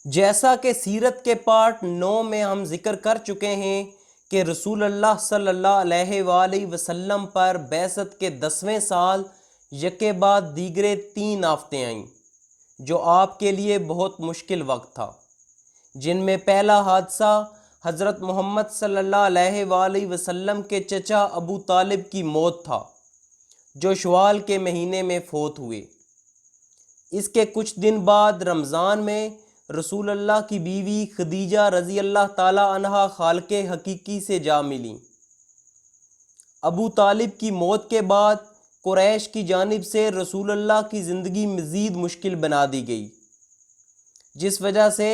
جیسا کہ سیرت کے پارٹ 9 میں ہم ذکر کر چکے ہیں کہ رسول اللہ صلی اللہ علیہ وآلہ وسلم پر بعثت کے 10ویں سال یکے بعد دیگرے 3 آفتیں آئیں جو آپ کے لیے بہت مشکل وقت تھا، جن میں پہلا حادثہ حضرت محمد صلی اللہ علیہ وآلہ وسلم کے چچا ابو طالب کی موت تھا، جو شوال کے مہینے میں فوت ہوئے۔ اس کے کچھ دن بعد رمضان میں رسول اللہ کی بیوی خدیجہ رضی اللہ تعالی عنہا خالق حقیقی سے جا ملیں۔ ابو طالب کی موت کے بعد قریش کی جانب سے رسول اللہ کی زندگی مزید مشکل بنا دی گئی، جس وجہ سے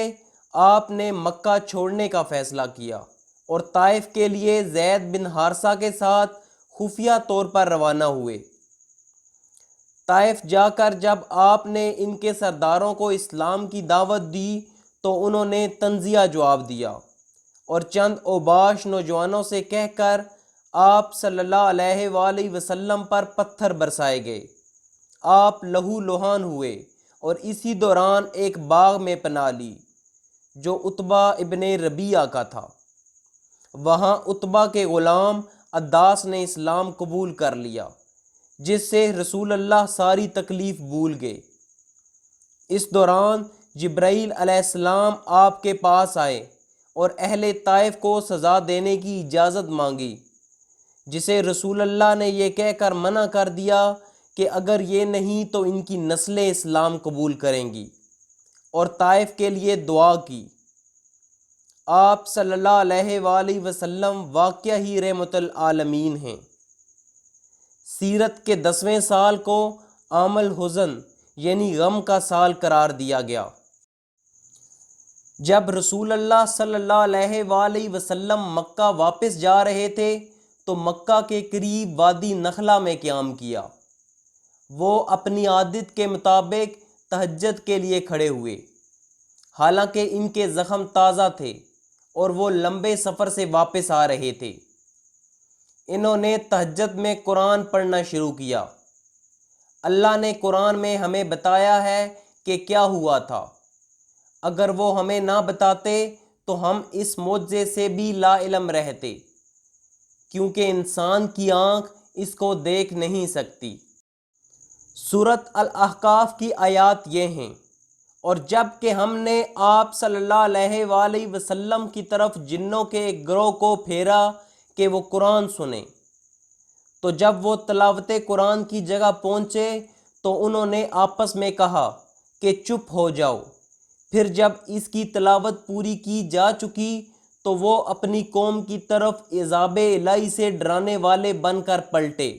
آپ نے مکہ چھوڑنے کا فیصلہ کیا اور طائف کے لیے زید بن حارثہ کے ساتھ خفیہ طور پر روانہ ہوئے۔ طائف جا کر جب آپ نے ان کے سرداروں کو اسلام کی دعوت دی تو انہوں نے طنزیہ جواب دیا اور چند اوباش نوجوانوں سے کہہ کر آپ صلی اللہ علیہ وآلہ وسلم پر پتھر برسائے گئے۔ آپ لہو لہان ہوئے اور اسی دوران ایک باغ میں پناہ لی جو عتبہ ابن ربیعہ کا تھا۔ وہاں عتبہ کے غلام عداس نے اسلام قبول کر لیا، جس سے رسول اللہ ساری تکلیف بھول گئے۔ اس دوران جبرائیل علیہ السلام آپ کے پاس آئے اور اہل طائف کو سزا دینے کی اجازت مانگی، جسے رسول اللہ نے یہ کہہ کر منع کر دیا کہ اگر یہ نہیں تو ان کی نسلیں اسلام قبول کریں گی، اور طائف کے لیے دعا کی۔ آپ صلی اللہ علیہ وآلہ وسلم واقعہ ہی رحمت العالمین ہیں۔ سیرت کے 10ویں سال کو عام الحزن یعنی غم کا سال قرار دیا گیا۔ جب رسول اللہ صلی اللہ علیہ وآلہ وسلم مکہ واپس جا رہے تھے تو مکہ کے قریب وادی نخلہ میں قیام کیا۔ وہ اپنی عادت کے مطابق تہجد کے لیے کھڑے ہوئے، حالانکہ ان کے زخم تازہ تھے اور وہ لمبے سفر سے واپس آ رہے تھے۔ انہوں نے تہجد میں قرآن پڑھنا شروع کیا۔ اللہ نے قرآن میں ہمیں بتایا ہے کہ کیا ہوا تھا۔ اگر وہ ہمیں نہ بتاتے تو ہم اس معجزے سے بھی لا علم رہتے، کیونکہ انسان کی آنکھ اس کو دیکھ نہیں سکتی۔ سورۃ الاحقاف کی آیات یہ ہیں: اور جب کہ ہم نے آپ صلی اللہ علیہ وآلہ وسلم کی طرف جنوں کے ایک گروہ کو پھیرا کہ وہ قرآن سنیں، تو جب وہ تلاوت قرآن کی جگہ پہنچے تو انہوں نے آپس میں کہا کہ چپ ہو جاؤ۔ پھر جب اس کی تلاوت پوری کی جا چکی تو وہ اپنی قوم کی طرف عذاب الہی سے ڈرانے والے بن کر پلٹے۔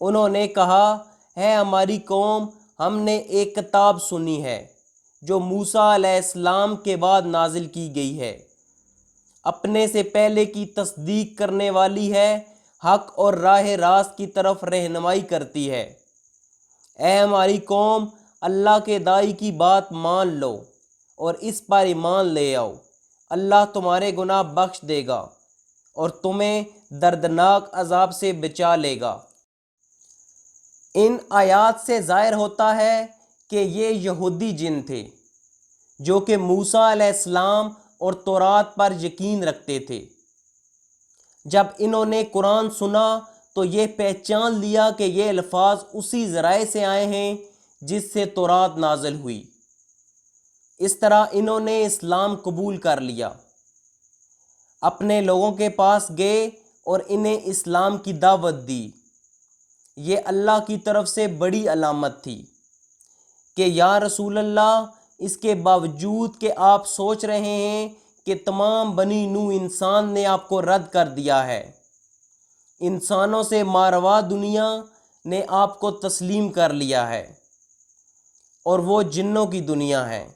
انہوں نے کہا، ہے ہماری قوم، ہم نے ایک کتاب سنی ہے جو موسیٰ علیہ السلام کے بعد نازل کی گئی ہے، اپنے سے پہلے کی تصدیق کرنے والی ہے، حق اور راہ راست کی طرف رہنمائی کرتی ہے۔ اے ہماری قوم، اللہ کے داعی کی بات مان لو اور اس پر ایمان لے آؤ، اللہ تمہارے گناہ بخش دے گا اور تمہیں دردناک عذاب سے بچا لے گا۔ ان آیات سے ظاہر ہوتا ہے کہ یہ یہودی جن تھے جو کہ موسیٰ علیہ السلام اور تورات پر یقین رکھتے تھے۔ جب انہوں نے قرآن سنا تو یہ پہچان لیا کہ یہ الفاظ اسی ذرائع سے آئے ہیں جس سے تورات نازل ہوئی۔ اس طرح انہوں نے اسلام قبول کر لیا، اپنے لوگوں کے پاس گئے اور انہیں اسلام کی دعوت دی۔ یہ اللہ کی طرف سے بڑی علامت تھی کہ یا رسول اللہ، اس کے باوجود کہ آپ سوچ رہے ہیں کہ تمام بنی نوح انسان نے آپ کو رد کر دیا ہے، انسانوں سے ماروا دنیا نے آپ کو تسلیم کر لیا ہے اور وہ جنوں کی دنیا ہے،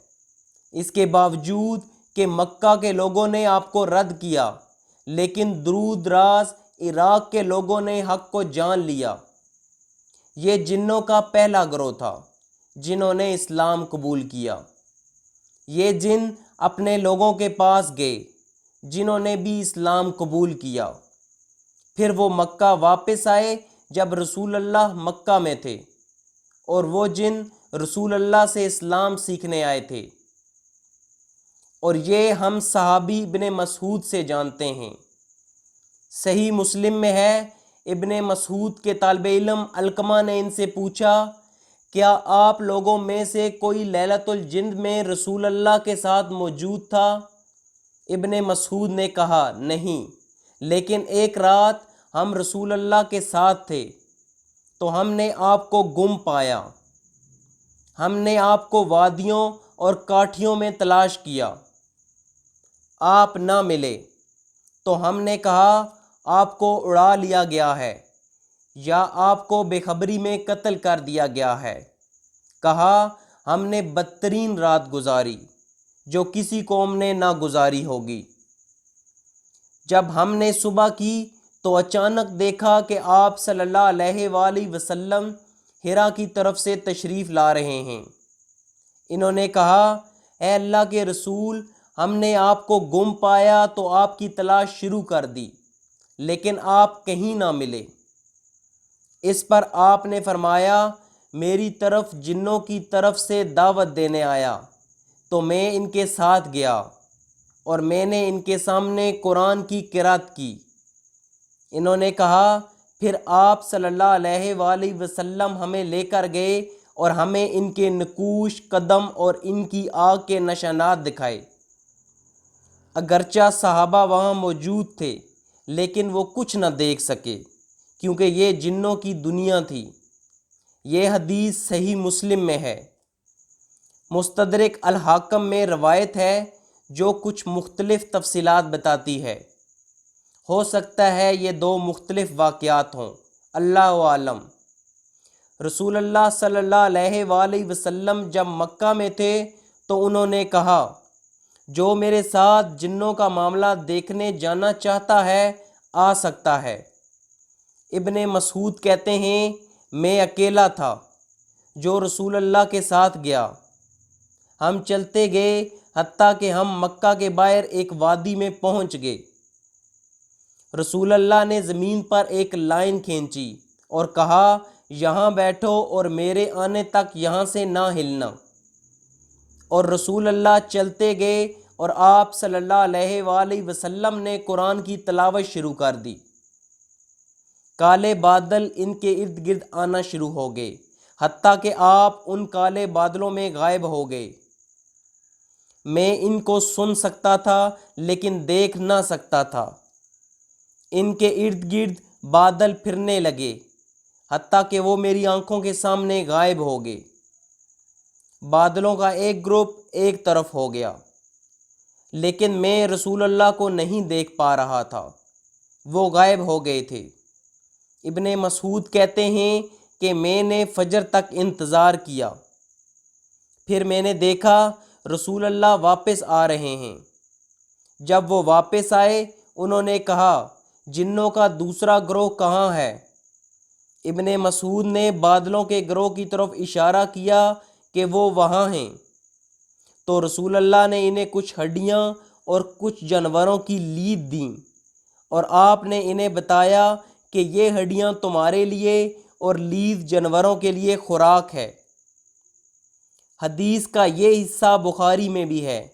اس کے باوجود کہ مکہ کے لوگوں نے آپ کو رد کیا، لیکن دور دراز عراق کے لوگوں نے حق کو جان لیا۔ یہ جنوں کا پہلا گروہ تھا جنہوں نے اسلام قبول کیا۔ یہ جن اپنے لوگوں کے پاس گئے جنہوں نے بھی اسلام قبول کیا۔ پھر وہ مکہ واپس آئے جب رسول اللہ مکہ میں تھے، اور وہ جن رسول اللہ سے اسلام سیکھنے آئے تھے۔ اور یہ ہم صحابی ابن مسعود سے جانتے ہیں۔ صحیح مسلم میں ہے، ابن مسعود کے طالب علم علقمہ نے ان سے پوچھا، کیا آپ لوگوں میں سے کوئی لیلۃ الجن میں رسول اللہ کے ساتھ موجود تھا؟ ابن مسعود نے کہا، نہیں، لیکن ایک رات ہم رسول اللہ کے ساتھ تھے تو ہم نے آپ کو گم پایا۔ ہم نے آپ کو وادیوں اور کاٹھیوں میں تلاش کیا، آپ نہ ملے، تو ہم نے کہا آپ کو اڑا لیا گیا ہے یا آپ کو بے خبری میں قتل کر دیا گیا ہے۔ کہا، ہم نے بدترین رات گزاری جو کسی قوم نے نہ گزاری ہوگی۔ جب ہم نے صبح کی تو اچانک دیکھا کہ آپ صلی اللہ علیہ وآلہ وسلم حرا کی طرف سے تشریف لا رہے ہیں۔ انہوں نے کہا، اے اللہ کے رسول، ہم نے آپ کو گم پایا تو آپ کی تلاش شروع کر دی، لیکن آپ کہیں نہ ملے۔ اس پر آپ نے فرمایا، میری طرف جنوں کی طرف سے دعوت دینے آیا تو میں ان کے ساتھ گیا اور میں نے ان کے سامنے قرآن کی قرات کی۔ انہوں نے کہا، پھر آپ صلی اللہ علیہ وآلہ وسلم ہمیں لے کر گئے اور ہمیں ان کے نقوش قدم اور ان کی آگ کے نشانات دکھائے۔ اگرچہ صحابہ وہاں موجود تھے لیکن وہ کچھ نہ دیکھ سکے کیونکہ یہ جنوں کی دنیا تھی۔ یہ حدیث صحیح مسلم میں ہے۔ مستدرک الحاکم میں روایت ہے جو کچھ مختلف تفصیلات بتاتی ہے۔ ہو سکتا ہے یہ دو مختلف واقعات ہوں، اللہ عالم۔ رسول اللہ صلی اللہ علیہ وآلہ وسلم جب مکہ میں تھے تو انہوں نے کہا، جو میرے ساتھ جنوں کا معاملہ دیکھنے جانا چاہتا ہے آ سکتا ہے۔ ابن مسعود کہتے ہیں، میں اکیلا تھا جو رسول اللہ کے ساتھ گیا۔ ہم چلتے گئے حتیٰ کہ ہم مکہ کے باہر ایک وادی میں پہنچ گئے۔ رسول اللہ نے زمین پر ایک لائن کھینچی اور کہا، یہاں بیٹھو اور میرے آنے تک یہاں سے نہ ہلنا۔ اور رسول اللہ چلتے گئے اور آپ صلی اللہ علیہ وآلہ وسلم نے قرآن کی تلاوت شروع کر دی۔ کالے بادل ان کے ارد گرد آنا شروع ہو گئے حتیٰ کہ آپ ان کالے بادلوں میں غائب ہو گئے۔ میں ان کو سن سکتا تھا لیکن دیکھ نہ سکتا تھا۔ ان کے ارد گرد بادل پھرنے لگے حتیٰ کہ وہ میری آنکھوں کے سامنے غائب ہو گئے۔ بادلوں کا ایک گروپ ایک طرف ہو گیا لیکن میں رسول اللہ کو نہیں دیکھ پا رہا تھا، وہ غائب ہو گئے تھے۔ ابن مسعود کہتے ہیں کہ میں نے فجر تک انتظار کیا، پھر میں نے دیکھا رسول اللہ واپس آ رہے ہیں۔ جب وہ واپس آئے انہوں نے کہا، جنوں کا دوسرا گروہ کہاں ہے؟ ابن مسعود نے بادلوں کے گروہ کی طرف اشارہ کیا کہ وہ وہاں ہیں۔ تو رسول اللہ نے انہیں کچھ ہڈیاں اور کچھ جانوروں کی لید دیں اور آپ نے انہیں بتایا کہ یہ ہڈیاں تمہارے لیے اور لید جانوروں کے لیے خوراک ہے۔ حدیث کا یہ حصہ بخاری میں بھی ہے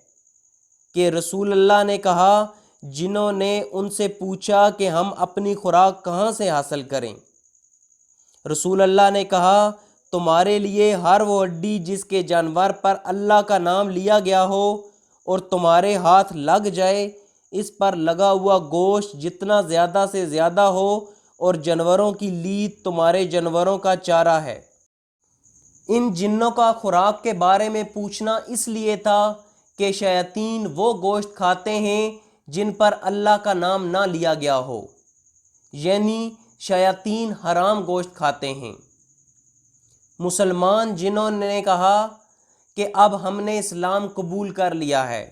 کہ رسول اللہ نے کہا، جنہوں نے ان سے پوچھا کہ ہم اپنی خوراک کہاں سے حاصل کریں؟ رسول اللہ نے کہا، تمہارے لیے ہر وہ ہڈی جس کے جانور پر اللہ کا نام لیا گیا ہو اور تمہارے ہاتھ لگ جائے، اس پر لگا ہوا گوشت جتنا زیادہ سے زیادہ ہو اور جانوروں کی لید تمہارے جانوروں کا چارہ ہے۔ ان جنوں کا خوراک کے بارے میں پوچھنا اس لیے تھا کہ شیاطین وہ گوشت کھاتے ہیں جن پر اللہ کا نام نہ لیا گیا ہو، یعنی شیاطین حرام گوشت کھاتے ہیں۔ مسلمان جنہوں نے کہا کہ اب ہم نے اسلام قبول کر لیا ہے،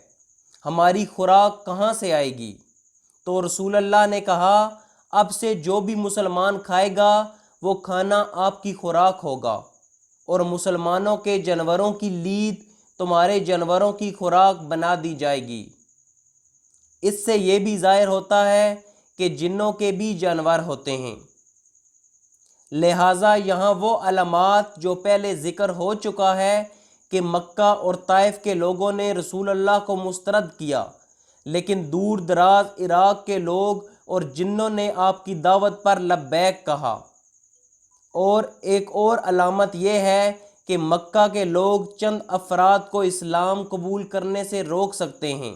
ہماری خوراک کہاں سے آئے گی؟ تو رسول اللہ نے کہا، اب سے جو بھی مسلمان کھائے گا وہ کھانا آپ کی خوراک ہوگا اور مسلمانوں کے جانوروں کی لید تمہارے جانوروں کی خوراک بنا دی جائے گی۔ اس سے یہ بھی ظاہر ہوتا ہے کہ جنوں کے بھی جانور ہوتے ہیں، لہٰذا یہاں وہ علامات جو پہلے ذکر ہو چکا ہے کہ مکہ اور طائف کے لوگوں نے رسول اللہ کو مسترد کیا، لیکن دور دراز عراق کے لوگ اور جنوں نے آپ کی دعوت پر لبیک کہا۔ اور ایک اور علامت یہ ہے کہ مکہ کے لوگ چند افراد کو اسلام قبول کرنے سے روک سکتے ہیں،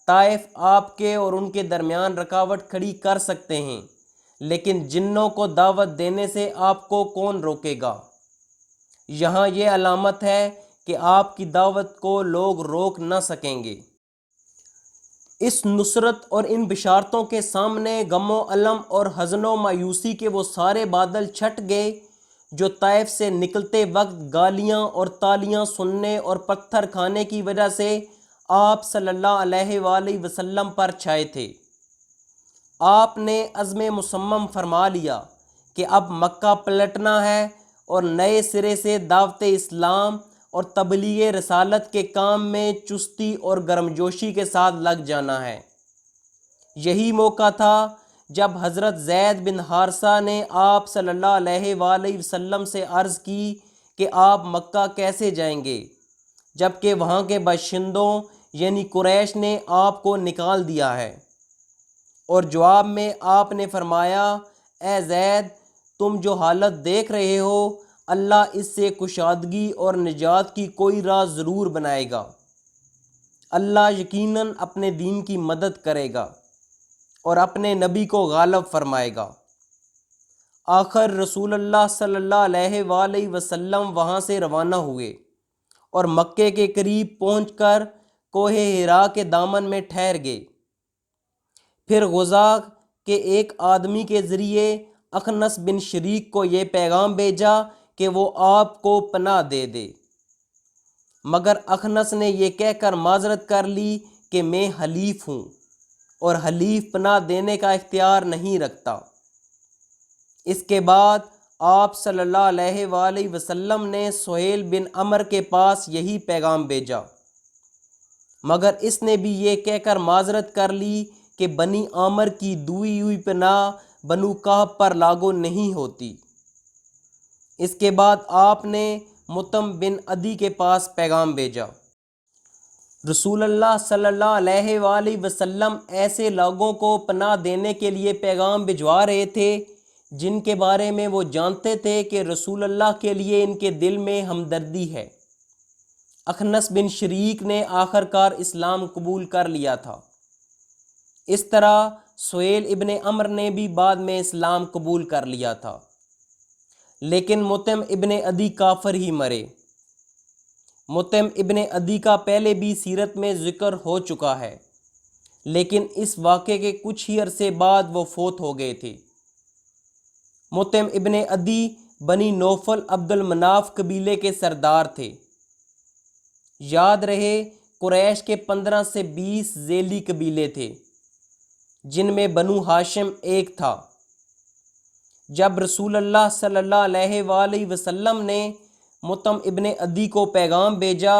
طائف آپ کے اور ان کے درمیان رکاوٹ کھڑی کر سکتے ہیں، لیکن جنوں کو دعوت دینے سے آپ کو کون روکے گا؟ یہاں یہ علامت ہے کہ آپ کی دعوت کو لوگ روک نہ سکیں گے۔ اس نصرت اور ان بشارتوں کے سامنے غم و الم اور حزن و مایوسی کے وہ سارے بادل چھٹ گئے جو طائف سے نکلتے وقت گالیاں اور تالیاں سننے اور پتھر کھانے کی وجہ سے آپ صلی اللہ علیہ وآلہ وسلم پر چھائے تھے۔ آپ نے عزم مصمم فرما لیا کہ اب مکہ پلٹنا ہے اور نئے سرے سے دعوت اسلام اور تبلیغ رسالت کے کام میں چستی اور گرمجوشی کے ساتھ لگ جانا ہے۔ یہی موقع تھا جب حضرت زید بن حارثہ نے آپ صلی اللہ علیہ وآلہ وسلم سے عرض کی کہ آپ مکہ کیسے جائیں گے، جبکہ وہاں کے باشندوں یعنی قریش نے آپ کو نکال دیا ہے؟ اور جواب میں آپ نے فرمایا، اے زید، تم جو حالت دیکھ رہے ہو، اللہ اس سے کشادگی اور نجات کی کوئی راہ ضرور بنائے گا۔ اللہ یقیناً اپنے دین کی مدد کرے گا اور اپنے نبی کو غالب فرمائے گا۔ آخر رسول اللہ صلی اللہ علیہ وآلہ وسلم وہاں سے روانہ ہوئے اور مکے کے قریب پہنچ کر کوہ حرا کے دامن میں ٹھہر گئے۔ پھر غزا کے ایک آدمی کے ذریعے اخنس بن شریک کو یہ پیغام بھیجا کہ وہ آپ کو پناہ دے دے، مگر اخنس نے یہ کہہ کر معذرت کر لی کہ میں حلیف ہوں اور حلیف پناہ دینے کا اختیار نہیں رکھتا۔ اس کے بعد آپ صلی اللہ علیہ وآلہ وسلم نے سہیل بن عمر کے پاس یہی پیغام بھیجا، مگر اس نے بھی یہ کہہ کر معذرت کر لی کہ بنی عامر کی دوئی ہوئی پناہ بنو کہب پر لاگو نہیں ہوتی۔ اس کے بعد آپ نے مطعم بن عدی کے پاس پیغام بھیجا۔ رسول اللہ صلی اللہ علیہ وآلہ وسلم ایسے لوگوں کو پناہ دینے کے لیے پیغام بھجوا رہے تھے جن کے بارے میں وہ جانتے تھے کہ رسول اللہ کے لیے ان کے دل میں ہمدردی ہے۔ اخنس بن شریک نے آخر کار اسلام قبول کر لیا تھا۔ اس طرح سہیل ابن عمر نے بھی بعد میں اسلام قبول کر لیا تھا، لیکن مطعم ابن عدی کافر ہی مرے۔ مطعم ابن عدی کا پہلے بھی سیرت میں ذکر ہو چکا ہے، لیکن اس واقعے کے کچھ ہی عرصے بعد وہ فوت ہو گئے تھے۔ مطعم ابن عدی بنی نوفل عبد المناف قبیلے کے سردار تھے۔ یاد رہے قریش کے 15 سے 20 ذیلی قبیلے تھے جن میں بنو ہاشم ایک تھا۔ جب رسول اللہ صلی اللہ علیہ وآلہ وسلم نے مطعم ابن عدی کو پیغام بھیجا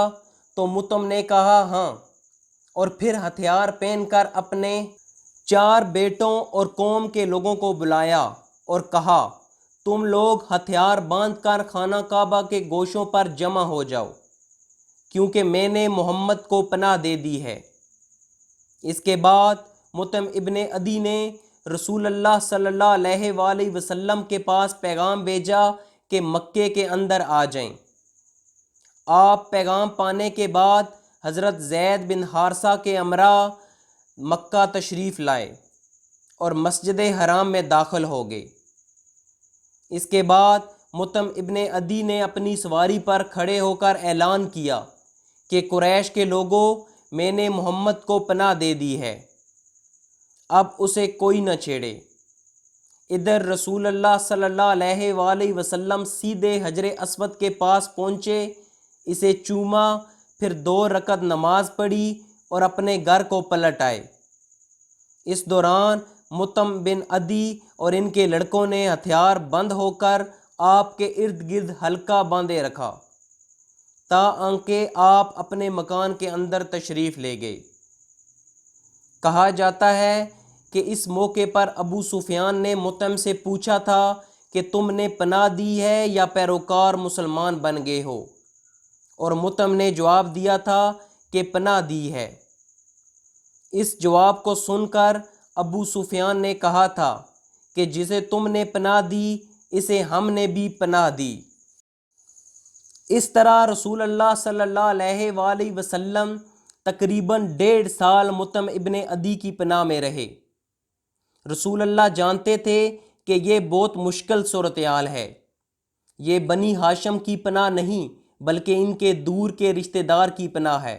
تو مطعم نے کہا ہاں، اور پھر ہتھیار پہن کر اپنے 4 بیٹوں اور قوم کے لوگوں کو بلایا اور کہا، تم لوگ ہتھیار باندھ کر خانہ کعبہ کے گوشوں پر جمع ہو جاؤ، کیونکہ میں نے محمد کو پناہ دے دی ہے۔ اس کے بعد مطعم ابن عدی نے رسول اللہ صلی اللہ علیہ وآلہ وسلم کے پاس پیغام بھیجا کہ مکے کے اندر آ جائیں۔ آپ پیغام پانے کے بعد حضرت زید بن حارثہ کے ہمراہ مکہ تشریف لائے اور مسجد حرام میں داخل ہو گئے۔ اس کے بعد مطعم ابن عدی نے اپنی سواری پر کھڑے ہو کر اعلان کیا کہ قریش کے لوگوں، میں نے محمد کو پناہ دے دی ہے، اب اسے کوئی نہ چھیڑے۔ ادھر رسول اللہ صلی اللہ علیہ وآلہ وسلم سیدھے حجر اسود کے پاس پہنچے، اسے چوما، پھر 2 رکعت نماز پڑھی اور اپنے گھر کو پلٹ آئے۔ اس دوران مطعم بن عدی اور ان کے لڑکوں نے ہتھیار بند ہو کر آپ کے ارد گرد حلقہ باندھے رکھا تاکہ آپ اپنے مکان کے اندر تشریف لے گئے۔ کہا جاتا ہے کہ اس موقع پر ابو سفیان نے مطعم سے پوچھا تھا کہ تم نے پناہ دی ہے یا پیروکار مسلمان بن گئے ہو، اور مطعم نے جواب دیا تھا کہ پناہ دی ہے۔ اس جواب کو سن کر ابو سفیان نے کہا تھا کہ جسے تم نے پناہ دی اسے ہم نے بھی پناہ دی۔ اس طرح رسول اللہ صلی اللہ علیہ وآلہ وسلم تقریباً 1.5 سال مطعم ابن عدی کی پناہ میں رہے۔ رسول اللہ جانتے تھے کہ یہ بہت مشکل صورتحال ہے۔ یہ بنی ہاشم کی پناہ نہیں بلکہ ان کے دور کے رشتہ دار کی پناہ ہے۔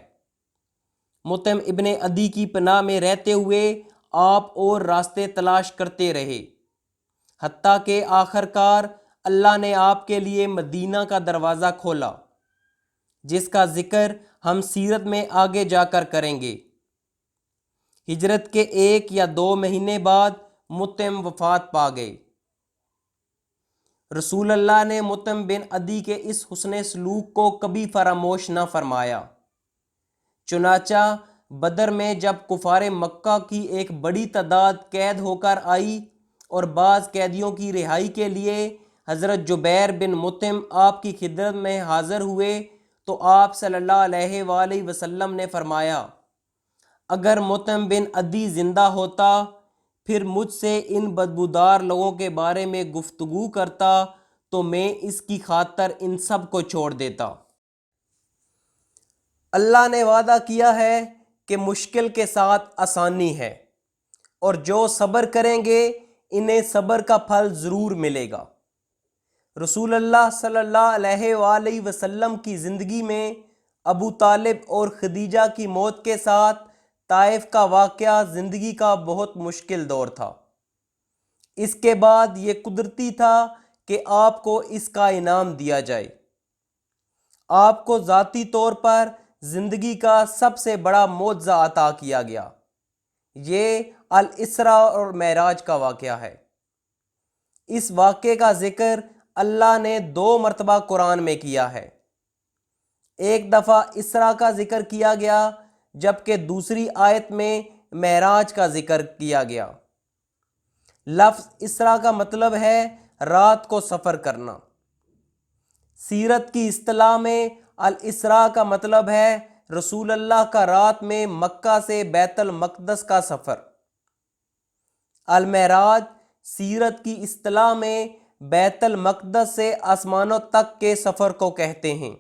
مطعم ابن عدی کی پناہ میں رہتے ہوئے آپ اور راستے تلاش کرتے رہے، حتیٰ کہ آخر کار اللہ نے آپ کے لیے مدینہ کا دروازہ کھولا، جس کا ذکر ہم سیرت میں آگے جا کر کریں گے۔ ہجرت کے 1 یا 2 مہینے بعد مطعم وفات پا گئے۔ رسول اللہ نے مطعم بن عدی کے اس حسن سلوک کو کبھی فراموش نہ فرمایا۔ چنانچہ بدر میں جب کفار مکہ کی ایک بڑی تعداد قید ہو کر آئی اور بعض قیدیوں کی رہائی کے لیے حضرت جبیر بن مطعم آپ کی خدمت میں حاضر ہوئے تو آپ صلی اللہ علیہ وآلہ وسلم نے فرمایا، اگر مطعم بن عدی زندہ ہوتا پھر مجھ سے ان بدبودار لوگوں کے بارے میں گفتگو کرتا تو میں اس کی خاطر ان سب کو چھوڑ دیتا۔ اللہ نے وعدہ کیا ہے کہ مشکل کے ساتھ آسانی ہے، اور جو صبر کریں گے انہیں صبر کا پھل ضرور ملے گا۔ رسول اللہ صلی اللہ علیہ وآلہ وسلم کی زندگی میں ابو طالب اور خدیجہ کی موت کے ساتھ طائف کا واقعہ زندگی کا بہت مشکل دور تھا۔ اس کے بعد یہ قدرتی تھا کہ آپ کو اس کا انعام دیا جائے۔ آپ کو ذاتی طور پر زندگی کا سب سے بڑا معجزہ عطا کیا گیا۔ یہ الاسراء اور معراج کا واقعہ ہے۔ اس واقعے کا ذکر اللہ نے 2 مرتبہ قرآن میں کیا ہے۔ ایک دفعہ اسراء کا ذکر کیا گیا جبکہ دوسری آیت میں معراج کا ذکر کیا گیا۔ لفظ اسراء کا مطلب ہے رات کو سفر کرنا۔ سیرت کی اصطلاح میں الاسراء کا مطلب ہے رسول اللہ کا رات میں مکہ سے بیت المقدس کا سفر۔ المعراج سیرت کی اصطلاح میں بیت المقدس سے آسمانوں تک کے سفر کو کہتے ہیں۔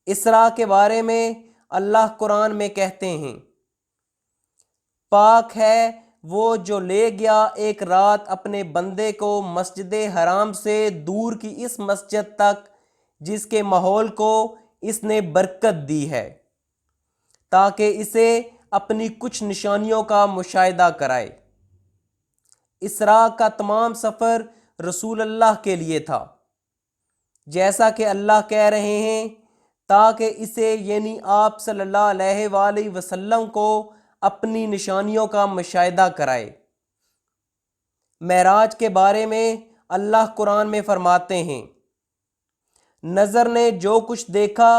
اسراء کے بارے میں اللہ قرآن میں کہتے ہیں، پاک ہے وہ جو لے گیا ایک رات اپنے بندے کو مسجد حرام سے دور کی اس مسجد تک جس کے ماحول کو اس نے برکت دی ہے، تاکہ اسے اپنی کچھ نشانیوں کا مشاہدہ کرائے۔ اسراء کا تمام سفر رسول اللہ کے لیے تھا، جیسا کہ اللہ کہہ رہے ہیں، تاکہ اسے یعنی آپ صلی اللہ علیہ وآلہ وسلم کو اپنی نشانیوں کا مشاہدہ کرائے۔ معراج کے بارے میں اللہ قرآن میں فرماتے ہیں، نظر نے جو کچھ دیکھا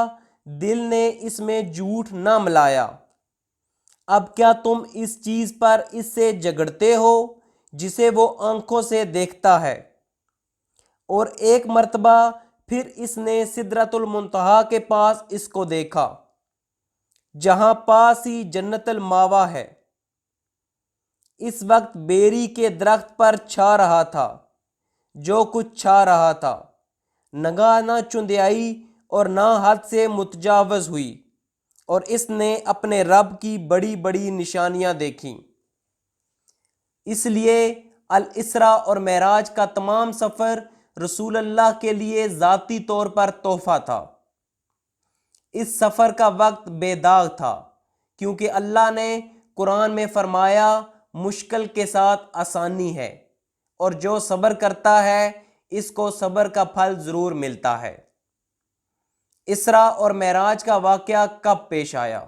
دل نے اس میں جھوٹ نہ ملایا۔ اب کیا تم اس چیز پر اس سے جھگڑتے ہو جسے وہ آنکھوں سے دیکھتا ہے؟ اور ایک مرتبہ پھر اس نے سدرۃ المنتہا کے پاس اس کو دیکھا، جہاں پاس ہی جنت الماوا ہے۔ اس وقت بیری کے درخت پر چھا رہا تھا جو کچھ چھا رہا تھا، نگاہ نہ چندیائی اور نہ حد سے متجاوز ہوئی، اور اس نے اپنے رب کی بڑی بڑی نشانیاں دیکھیں۔ اس لیے الاسراء اور معراج کا تمام سفر رسول اللہ کے لیے ذاتی طور پر تحفہ تھا۔ اس سفر کا وقت بے داغ تھا، کیونکہ اللہ نے قرآن میں فرمایا مشکل کے ساتھ آسانی ہے، اور جو صبر کرتا ہے اس کو صبر کا پھل ضرور ملتا ہے۔ اسراء اور معراج کا واقعہ کب پیش آیا؟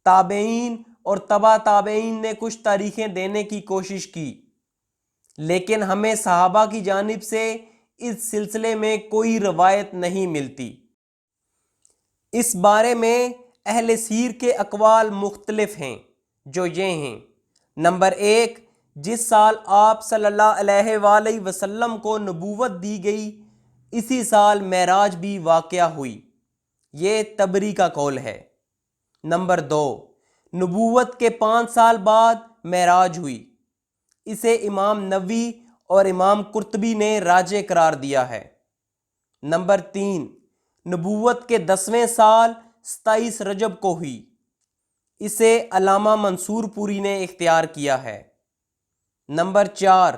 تابعین اور تبع تابعین نے کچھ تاریخیں دینے کی کوشش کی، لیکن ہمیں صحابہ کی جانب سے اس سلسلے میں کوئی روایت نہیں ملتی۔ اس بارے میں اہل سیر کے اقوال مختلف ہیں، جو یہ ہیں: نمبر 1، جس سال آپ صلی اللہ علیہ وآلہ وسلم کو نبوت دی گئی اسی سال معراج بھی واقع ہوئی۔ یہ طبری کا قول ہے۔ نمبر 2، نبوت کے 5 سال بعد معراج ہوئی۔ اسے امام نووی اور امام قرطبی نے راجح قرار دیا ہے۔ نمبر 3، نبوت کے 10ویں سال 27 رجب کو ہوئی۔ اسے علامہ منصور پوری نے اختیار کیا ہے۔ نمبر 4،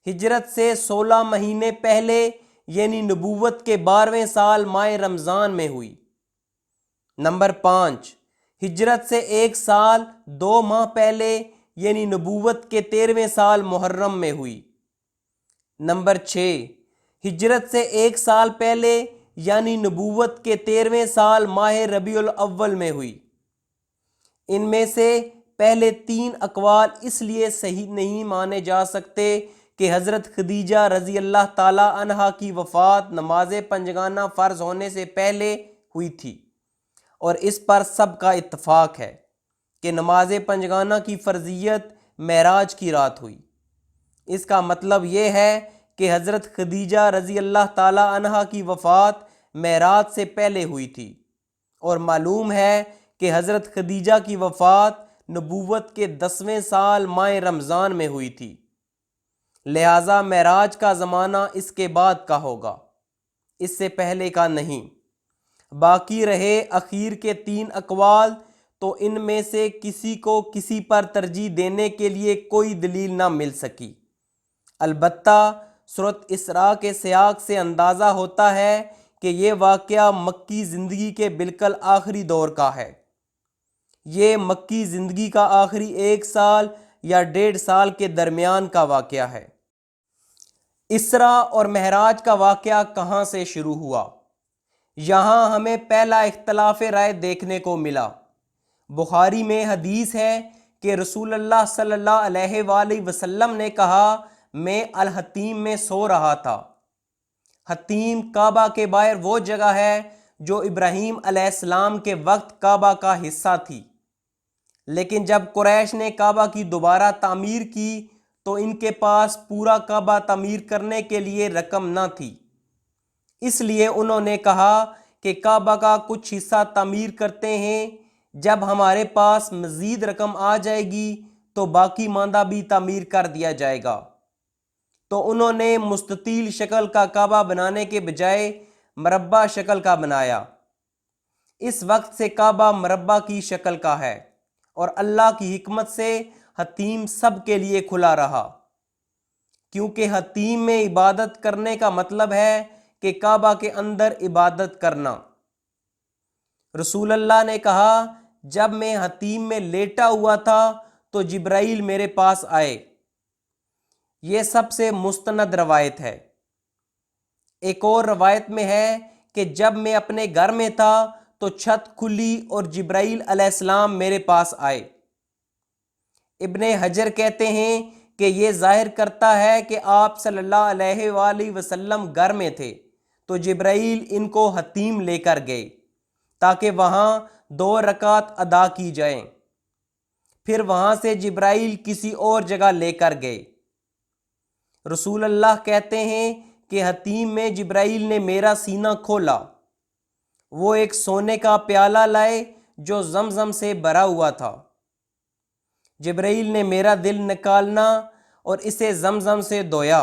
ہجرت سے 16 مہینے پہلے یعنی نبوت کے 12ویں سال ماہ رمضان میں ہوئی۔ نمبر 5، ہجرت سے 1 سال 2 ماہ پہلے یعنی نبوت کے 13ویں سال محرم میں ہوئی۔ نمبر 6، ہجرت سے 1 سال پہلے یعنی نبوت کے 13ویں سال ماہ ربیع الاول میں ہوئی۔ ان میں سے پہلے 3 اقوال اس لیے صحیح نہیں مانے جا سکتے کہ حضرت خدیجہ رضی اللہ تعالی عنہا کی وفات نماز پنجگانہ فرض ہونے سے پہلے ہوئی تھی، اور اس پر سب کا اتفاق ہے کہ نماز پنجگانہ کی فرضیت معراج کی رات ہوئی۔ اس کا مطلب یہ ہے کہ حضرت خدیجہ رضی اللہ تعالی عنہا کی وفات معراج سے پہلے ہوئی تھی، اور معلوم ہے کہ حضرت خدیجہ کی وفات نبوت کے 10ویں سال ماہ رمضان میں ہوئی تھی، لہٰذا معراج کا زمانہ اس کے بعد کا ہوگا، اس سے پہلے کا نہیں۔ باقی رہے اخیر کے 3 اقوال، تو ان میں سے کسی کو کسی پر ترجیح دینے کے لیے کوئی دلیل نہ مل سکی۔ البتہ سورۃ اسراء کے سیاق سے اندازہ ہوتا ہے کہ یہ واقعہ مکی زندگی کے بالکل آخری دور کا ہے۔ یہ مکی زندگی کا آخری 1 سال یا 1.5 سال کے درمیان کا واقعہ ہے۔ اسراء اور معراج کا واقعہ کہاں سے شروع ہوا؟ یہاں ہمیں پہلا اختلاف رائے دیکھنے کو ملا۔ بخاری میں حدیث ہے کہ رسول اللہ صلی اللہ علیہ وآلہ وسلم نے کہا، میں الحتیم میں سو رہا تھا۔ حتیم کعبہ کے باہر وہ جگہ ہے جو ابراہیم علیہ السلام کے وقت کعبہ کا حصہ تھی، لیکن جب قریش نے کعبہ کی دوبارہ تعمیر کی تو ان کے پاس پورا کعبہ تعمیر کرنے کے لیے رقم نہ تھی، اس لیے انہوں نے کہا کہ کعبہ کا کچھ حصہ تعمیر کرتے ہیں، جب ہمارے پاس مزید رقم آ جائے گی تو باقی ماندہ بھی تعمیر کر دیا جائے گا۔ تو انہوں نے مستطیل شکل کا کعبہ بنانے کے بجائے مربع شکل کا بنایا۔ اس وقت سے کعبہ مربع کی شکل کا ہے، اور اللہ کی حکمت سے حتیم سب کے لیے کھلا رہا، کیونکہ حتیم میں عبادت کرنے کا مطلب ہے کہ کعبہ کے اندر عبادت کرنا۔ رسول اللہ نے کہا، جب میں حتیم میں لیٹا ہوا تھا تو جبرائیل میرے پاس آئے۔ یہ سب سے مستند روایت ہے۔ ایک اور روایت میں ہے کہ جب میں اپنے گھر میں تھا تو چھت کھلی اور جبرائیل علیہ السلام میرے پاس آئے۔ ابن حجر کہتے ہیں کہ یہ ظاہر کرتا ہے کہ آپ صلی اللہ علیہ وآلہ وسلم گھر میں تھے تو جبرائیل ان کو حتیم لے کر گئے تاکہ وہاں 2 رکعت ادا کی جائیں، پھر وہاں سے جبرائیل کسی اور جگہ لے کر گئے۔ رسول اللہ کہتے ہیں کہ حتیم میں جبرائیل نے میرا سینہ کھولا، وہ ایک سونے کا پیالہ لائے جو زمزم سے بھرا ہوا تھا۔ جبرائیل نے میرا دل نکالنا اور اسے زمزم سے دھویا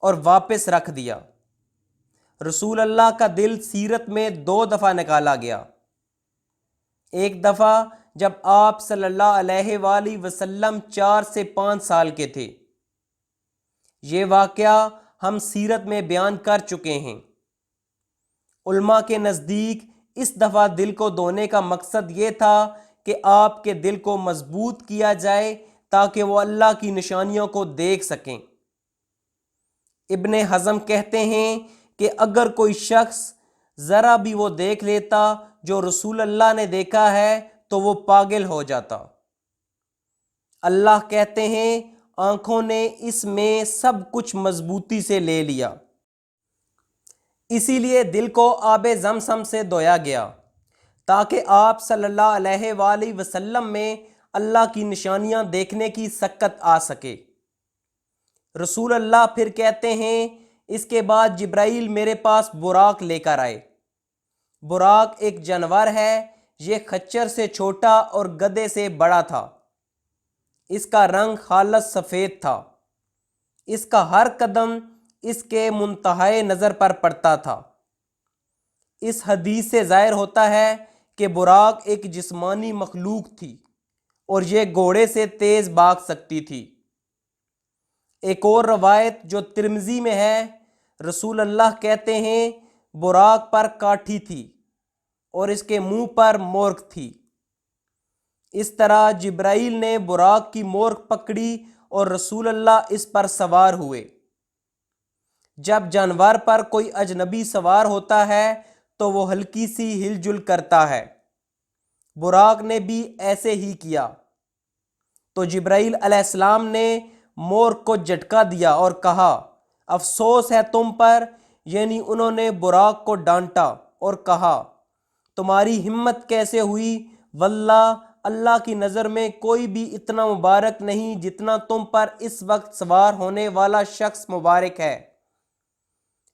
اور واپس رکھ دیا۔ رسول اللہ کا دل سیرت میں 2 دفعہ نکالا گیا۔ ایک دفعہ جب آپ صلی اللہ علیہ وآلہ وسلم 4 سے 5 سال کے تھے۔ یہ واقعہ ہم سیرت میں بیان کر چکے ہیں۔ علماء کے نزدیک اس دفعہ دل کو دھونے کا مقصد یہ تھا کہ آپ کے دل کو مضبوط کیا جائے تاکہ وہ اللہ کی نشانیوں کو دیکھ سکیں۔ ابن حزم کہتے ہیں کہ اگر کوئی شخص ذرا بھی وہ دیکھ لیتا جو رسول اللہ نے دیکھا ہے تو وہ پاگل ہو جاتا۔ اللہ کہتے ہیں، آنکھوں نے اس میں سب کچھ مضبوطی سے لے لیا، اسی لیے دل کو آب زمزم سے دھویا گیا تاکہ آپ صلی اللہ علیہ وآلہ وسلم میں اللہ کی نشانیاں دیکھنے کی سکت آ سکے۔ رسول اللہ پھر کہتے ہیں اس کے بعد جبرائیل میرے پاس براق لے کر آئے۔ براق ایک جانور ہے، یہ خچر سے چھوٹا اور گدھے سے بڑا تھا۔ اس کا رنگ خالص سفید تھا۔ اس کا ہر قدم اس کے منتہائے نظر پر پڑتا تھا۔ اس حدیث سے ظاہر ہوتا ہے کہ براق ایک جسمانی مخلوق تھی اور یہ گھوڑے سے تیز بھاگ سکتی تھی۔ ایک اور روایت جو ترمذی میں ہے، رسول اللہ کہتے ہیں براق پر کاٹھی تھی اور اس کے منہ پر مورک تھی۔ اس طرح جبرائیل نے براق کی مورک پکڑی اور رسول اللہ اس پر سوار ہوئے۔ جب جانور پر کوئی اجنبی سوار ہوتا ہے تو وہ ہلکی سی ہل جل کرتا ہے۔ براق نے بھی ایسے ہی کیا تو جبرائیل علیہ السلام نے مورک کو جھٹکا دیا اور کہا، افسوس ہے تم پر، یعنی انہوں نے براق کو ڈانٹا اور کہا، تمہاری ہمت کیسے ہوئی؟ واللہ اللہ کی نظر میں کوئی بھی اتنا مبارک نہیں جتنا تم پر اس وقت سوار ہونے والا شخص مبارک ہے۔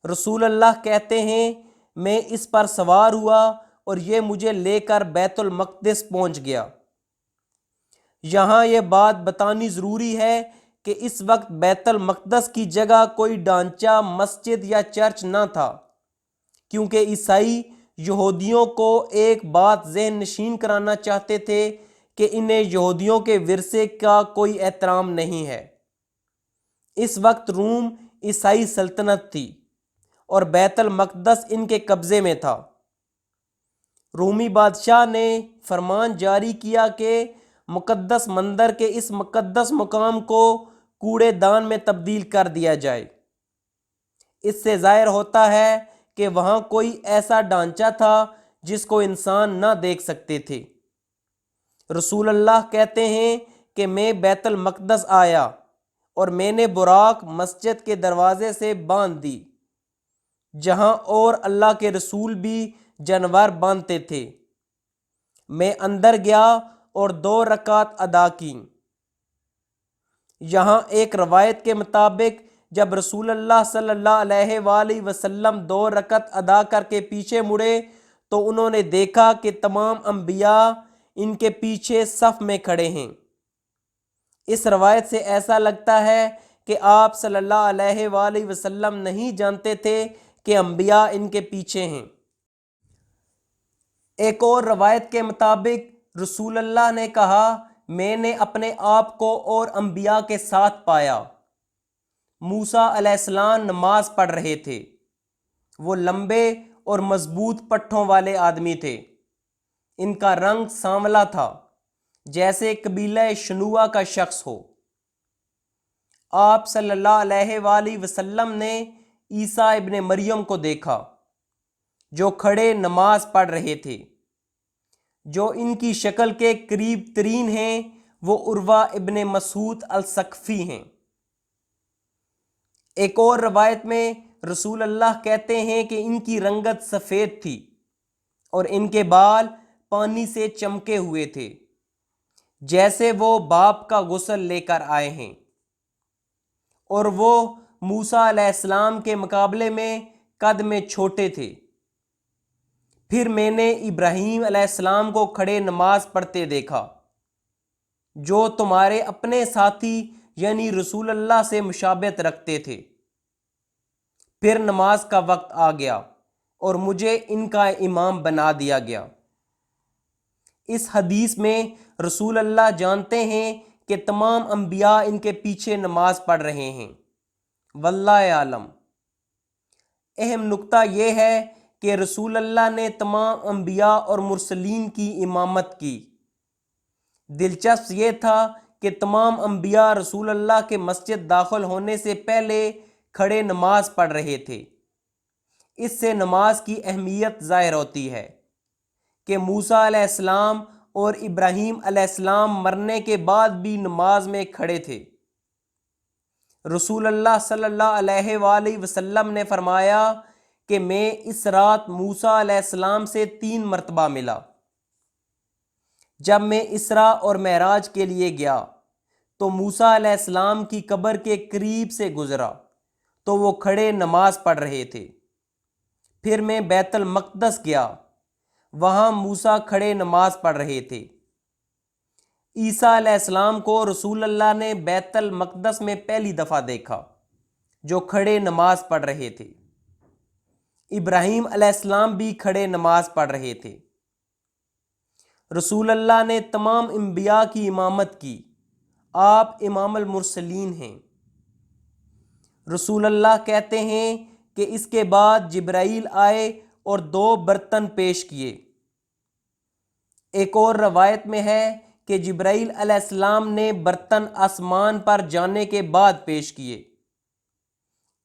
رسول اللہ کہتے ہیں میں اس پر سوار ہوا اور یہ مجھے لے کر بیت المقدس پہنچ گیا۔ یہاں یہ بات بتانی ضروری ہے کہ اس وقت بیت المقدس کی جگہ کوئی ڈھانچہ، مسجد یا چرچ نہ تھا، کیونکہ عیسائی یہودیوں کو ایک بات ذہن نشین کرانا چاہتے تھے کہ انہیں یہودیوں کے ورثے کا کوئی احترام نہیں ہے۔ اس وقت روم عیسائی سلطنت تھی اور بیت المقدس ان کے قبضے میں تھا۔ رومی بادشاہ نے فرمان جاری کیا کہ مقدس مندر کے اس مقدس مقام کو کوڑے دان میں تبدیل کر دیا جائے۔ اس سے ظاہر ہوتا ہے کہ وہاں کوئی ایسا ڈھانچہ تھا جس کو انسان نہ دیکھ سکتے تھے۔ رسول اللہ کہتے ہیں کہ میں بیت المقدس آیا اور میں نے براق مسجد کے دروازے سے باندھ دی، جہاں اور اللہ کے رسول بھی جانور باندھتے تھے۔ میں اندر گیا اور 2 رکعت ادا کی۔ یہاں ایک روایت کے مطابق جب رسول اللہ صلی اللہ علیہ وآلہ وسلم 2 رکعت ادا کر کے پیچھے مڑے تو انہوں نے دیکھا کہ تمام انبیاء ان کے پیچھے صف میں کھڑے ہیں۔ اس روایت سے ایسا لگتا ہے کہ آپ صلی اللہ علیہ وآلہ وسلم نہیں جانتے تھے کہ انبیاء ان کے پیچھے ہیں۔ ایک اور روایت کے مطابق رسول اللہ نے کہا، میں نے اپنے آپ کو اور انبیاء کے ساتھ پایا۔ موسیٰ علیہ السلام نماز پڑھ رہے تھے۔ وہ لمبے اور مضبوط پٹھوں والے آدمی تھے۔ ان کا رنگ سانولا تھا، جیسے قبیلہ شنوہ کا شخص ہو۔ آپ صلی اللہ علیہ وآلہ وسلم نے عیسیٰ ابن مریم کو دیکھا جو کھڑے نماز پڑھ رہے تھے۔ جو ان کی شکل کے قریب ترین ہیں وہ عروہ ابن مسعود الثقفی ہیں۔ ایک اور روایت میں رسول اللہ کہتے ہیں کہ ان کی رنگت سفید تھی اور ان کے بال پانی سے چمکے ہوئے تھے، جیسے وہ باپ کا غسل لے کر آئے ہیں، اور وہ موسیٰ علیہ السلام کے مقابلے میں قد میں چھوٹے تھے۔ پھر میں نے ابراہیم علیہ السلام کو کھڑے نماز پڑھتے دیکھا، جو تمہارے اپنے ساتھی یعنی رسول اللہ سے مشابہت رکھتے تھے۔ پھر نماز کا وقت آ گیا اور مجھے ان کا امام بنا دیا گیا۔ اس حدیث میں رسول اللہ جانتے ہیں کہ تمام انبیاء ان کے پیچھے نماز پڑھ رہے ہیں۔ واللہ عالم۔ اہم نکتہ یہ ہے کہ رسول اللہ نے تمام انبیاء اور مرسلین کی امامت کی۔ دلچسپ یہ تھا کہ تمام انبیاء رسول اللہ کے مسجد داخل ہونے سے پہلے کھڑے نماز پڑھ رہے تھے۔ اس سے نماز کی اہمیت ظاہر ہوتی ہے کہ موسیٰ علیہ السلام اور ابراہیم علیہ السلام مرنے کے بعد بھی نماز میں کھڑے تھے۔ رسول اللہ صلی اللہ علیہ وآلہ وسلم نے فرمایا کہ میں اس رات موسیٰ علیہ السلام سے 3 مرتبہ ملا۔ جب میں اسراء اور معراج کے لیے گیا تو موسیٰ علیہ السلام کی قبر کے قریب سے گزرا تو وہ کھڑے نماز پڑھ رہے تھے۔ پھر میں بیت المقدس گیا، وہاں موسیٰ کھڑے نماز پڑھ رہے تھے۔ عیسیٰ علیہ السلام کو رسول اللہ نے بیت المقدس میں پہلی دفعہ دیکھا، جو کھڑے نماز پڑھ رہے تھے۔ ابراہیم علیہ السلام بھی کھڑے نماز پڑھ رہے تھے۔ رسول اللہ نے تمام انبیاء کی امامت کی، آپ امام المرسلین ہیں۔ رسول اللہ کہتے ہیں کہ اس کے بعد جبرائیل آئے اور 2 برتن پیش کیے۔ ایک اور روایت میں ہے کہ جبرائیل علیہ السلام نے برتن آسمان پر جانے کے بعد پیش کیے۔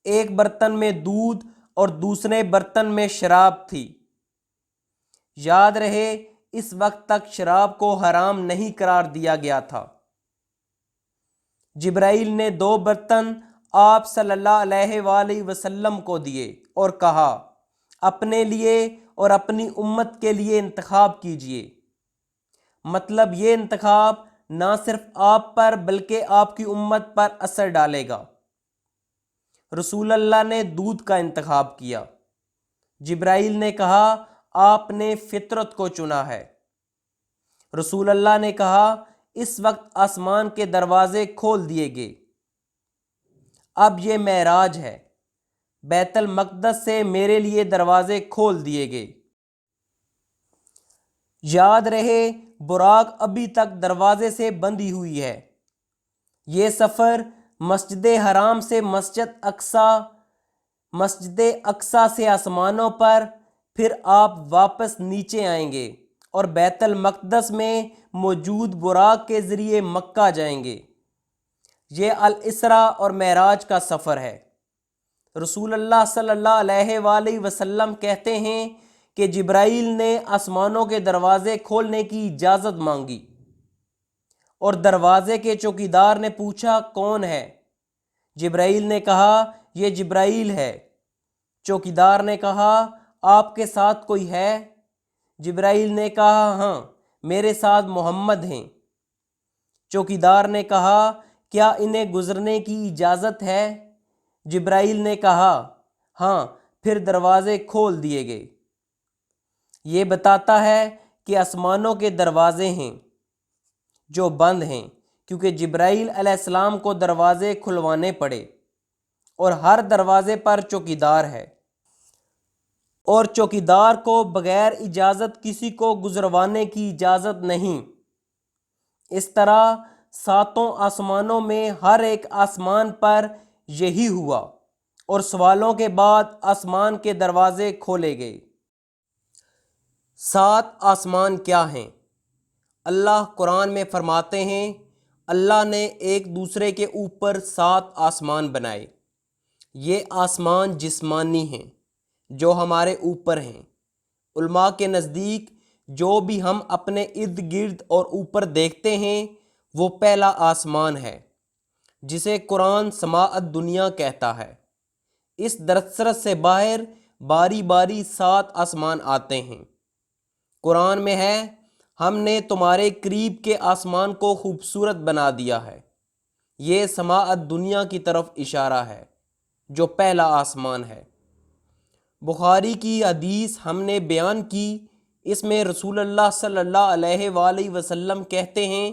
ایک برتن میں دودھ اور دوسرے برتن میں شراب تھی۔ یاد رہے، اس وقت تک شراب کو حرام نہیں قرار دیا گیا تھا۔ جبرائیل نے 2 برتن آپ صلی اللہ علیہ وآلہ وسلم کو دیے اور کہا، اپنے لیے اور اپنی امت کے لیے انتخاب کیجیے۔ مطلب یہ انتخاب نہ صرف آپ پر بلکہ آپ کی امت پر اثر ڈالے گا۔ رسول اللہ نے دودھ کا انتخاب کیا۔ جبرائیل نے کہا، آپ نے فطرت کو چنا ہے۔ رسول اللہ نے کہا، اس وقت آسمان کے دروازے کھول دیے گئے۔ اب یہ معراج ہے، بیت المقدس سے میرے لیے دروازے کھول دیے گئے۔ یاد رہے، براق ابھی تک دروازے سے بندھی ہوئی ہے۔ یہ سفر مسجد حرام سے مسجد اقصیٰ سے آسمانوں پر، پھر آپ واپس نیچے آئیں گے اور بیت المقدس میں موجود براق کے ذریعے مکہ جائیں گے۔ یہ الاسراء اور معراج کا سفر ہے۔ رسول اللہ صلی اللہ علیہ وآلہ وسلم کہتے ہیں کہ جبرائیل نے آسمانوں کے دروازے کھولنے کی اجازت مانگی اور دروازے کے چوکیدار نے پوچھا، کون ہے؟ جبرائیل نے کہا، یہ جبرائیل ہے۔ چوکیدار نے کہا، آپ کے ساتھ کوئی ہے؟ جبرائیل نے کہا، ہاں، میرے ساتھ محمد ہیں۔ چوکیدار نے کہا، کیا انہیں گزرنے کی اجازت ہے؟ جبرائیل نے کہا، ہاں، پھر دروازے کھول دیے گئے۔ یہ بتاتا ہے کہ آسمانوں کے دروازے ہیں جو بند ہیں، کیونکہ جبرائیل علیہ السلام کو دروازے کھلوانے پڑے، اور ہر دروازے پر چوکیدار ہے، اور چوکیدار کو بغیر اجازت کسی کو گزروانے کی اجازت نہیں۔ اس طرح 7 آسمانوں میں ہر ایک آسمان پر یہی ہوا، اور سوالوں کے بعد آسمان کے دروازے کھولے گئے۔ 7 آسمان کیا ہیں؟ اللہ قرآن میں فرماتے ہیں، اللہ نے ایک دوسرے کے اوپر 7 آسمان بنائے۔ یہ آسمان جسمانی ہیں جو ہمارے اوپر ہیں۔ علماء کے نزدیک جو بھی ہم اپنے ارد گرد اور اوپر دیکھتے ہیں وہ پہلا آسمان ہے، جسے قرآن سماء الدنیا کہتا ہے۔ اس دسترس سے باہر باری باری 7 آسمان آتے ہیں۔ قرآن میں ہے، ہم نے تمہارے قریب کے آسمان کو خوبصورت بنا دیا ہے۔ یہ سماء الدنیا کی طرف اشارہ ہے جو پہلا آسمان ہے۔ بخاری کی حدیث ہم نے بیان کی، اس میں رسول اللہ صلی اللہ علیہ وآلہ وسلم کہتے ہیں،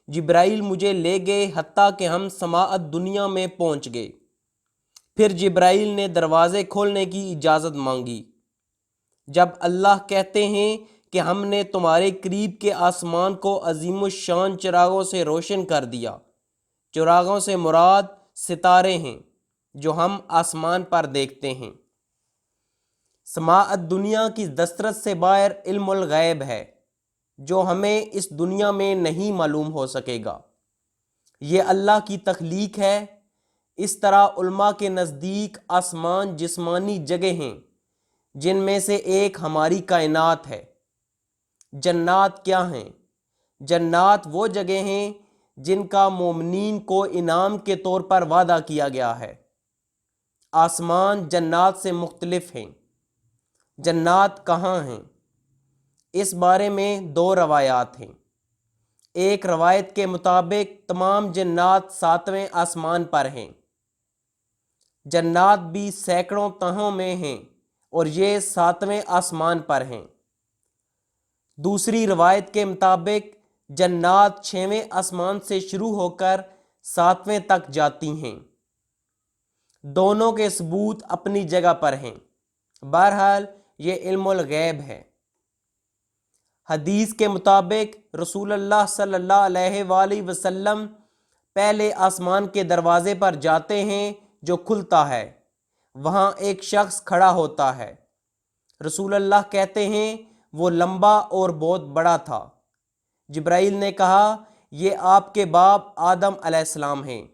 جبرائیل مجھے لے گئے حتیٰ کہ ہم سماء الدنیا میں پہنچ گئے۔ پھر جبرائیل نے دروازے کھولنے کی اجازت مانگی۔ جب اللہ کہتے ہیں کہ ہم نے تمہارے قریب کے آسمان کو عظیم الشان چراغوں سے روشن کر دیا، چراغوں سے مراد ستارے ہیں جو ہم آسمان پر دیکھتے ہیں۔ سماء الدنیا کی دسترس سے باہر علم الغیب ہے جو ہمیں اس دنیا میں نہیں معلوم ہو سکے گا۔ یہ اللہ کی تخلیق ہے۔ اس طرح علماء کے نزدیک آسمان جسمانی جگہ ہیں جن میں سے ایک ہماری کائنات ہے۔ جنات کیا ہیں؟ جنات وہ جگہ ہیں جن کا مومنین کو انعام کے طور پر وعدہ کیا گیا ہے۔ آسمان جنات سے مختلف ہیں۔ جنات کہاں ہیں؟ اس بارے میں 2 روایات ہیں۔ ایک روایت کے مطابق تمام جنات 7ویں آسمان پر ہیں، جنات بھی سینکڑوں تہوں میں ہیں اور یہ 7ویں آسمان پر ہیں۔ دوسری روایت کے مطابق جنات 6ویں آسمان سے شروع ہو کر 7ویں تک جاتی ہیں۔ دونوں کے ثبوت اپنی جگہ پر ہیں، بہرحال یہ علم الغیب ہے۔ حدیث کے مطابق رسول اللہ صلی اللہ علیہ وآلہ وسلم پہلے آسمان کے دروازے پر جاتے ہیں جو کھلتا ہے، وہاں ایک شخص کھڑا ہوتا ہے۔ رسول اللہ کہتے ہیں وہ لمبا اور بہت بڑا تھا۔ جبرائیل نے کہا یہ آپ کے باپ آدم علیہ السلام ہیں،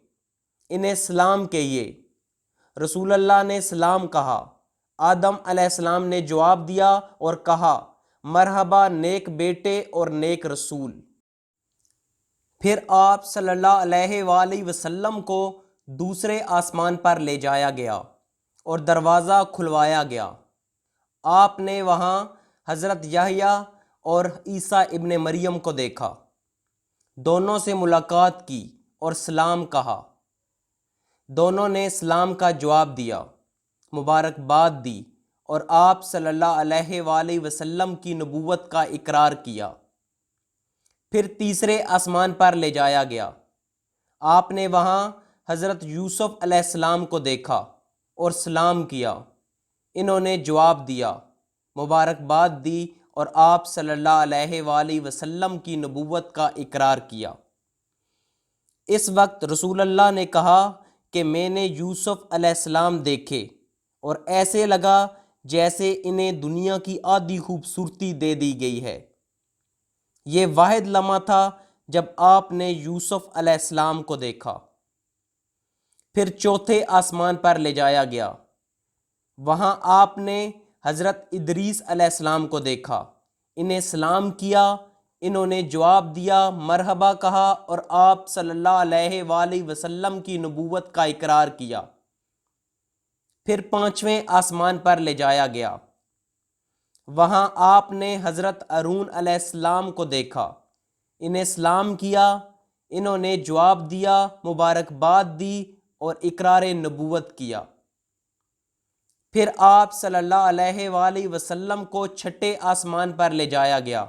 انہیں سلام کہیے۔ رسول اللہ نے سلام کہا۔ آدم علیہ السلام نے جواب دیا اور کہا مرحبا نیک بیٹے اور نیک رسول۔ پھر آپ صلی اللہ علیہ وآلہ وسلم کو دوسرے آسمان پر لے جایا گیا اور دروازہ کھلوایا گیا۔ آپ نے وہاں حضرت یحییٰ اور عیسیٰ ابن مریم کو دیکھا، دونوں سے ملاقات کی اور سلام کہا۔ دونوں نے سلام کا جواب دیا، مبارکباد دی اور آپ صلی اللہ علیہ وآلہ وسلم کی نبوت کا اقرار کیا۔ پھر تیسرے آسمان پر لے جایا گیا۔ آپ نے وہاں حضرت یوسف علیہ السلام کو دیکھا اور سلام کیا، انہوں نے جواب دیا، مبارکباد دی اور آپ صلی اللہ علیہ وآلہ وسلم کی نبوت کا اقرار کیا۔ اس وقت رسول اللہ نے کہا کہ میں نے یوسف علیہ السلام دیکھے اور ایسے لگا جیسے انہیں دنیا کی آدھی خوبصورتی دے دی گئی ہے۔ یہ واحد لمحہ تھا جب آپ نے یوسف علیہ السلام کو دیکھا۔ پھر چوتھے آسمان پر لے جایا گیا۔ وہاں آپ نے حضرت ادریس علیہ السلام کو دیکھا، انہیں سلام کیا، انہوں نے جواب دیا، مرحبا کہا اور آپ صلی اللہ علیہ وآلہ وسلم کی نبوت کا اقرار کیا۔ پھر پانچویں آسمان پر لے جایا گیا۔ وہاں آپ نے حضرت ہارون علیہ السلام کو دیکھا، انہیں سلام کیا، انہوں نے جواب دیا، مبارکباد دی اور اقرار نبوت کیا۔ پھر آپ صلی اللہ علیہ وآلہ وسلم کو چھٹے آسمان پر لے جایا گیا۔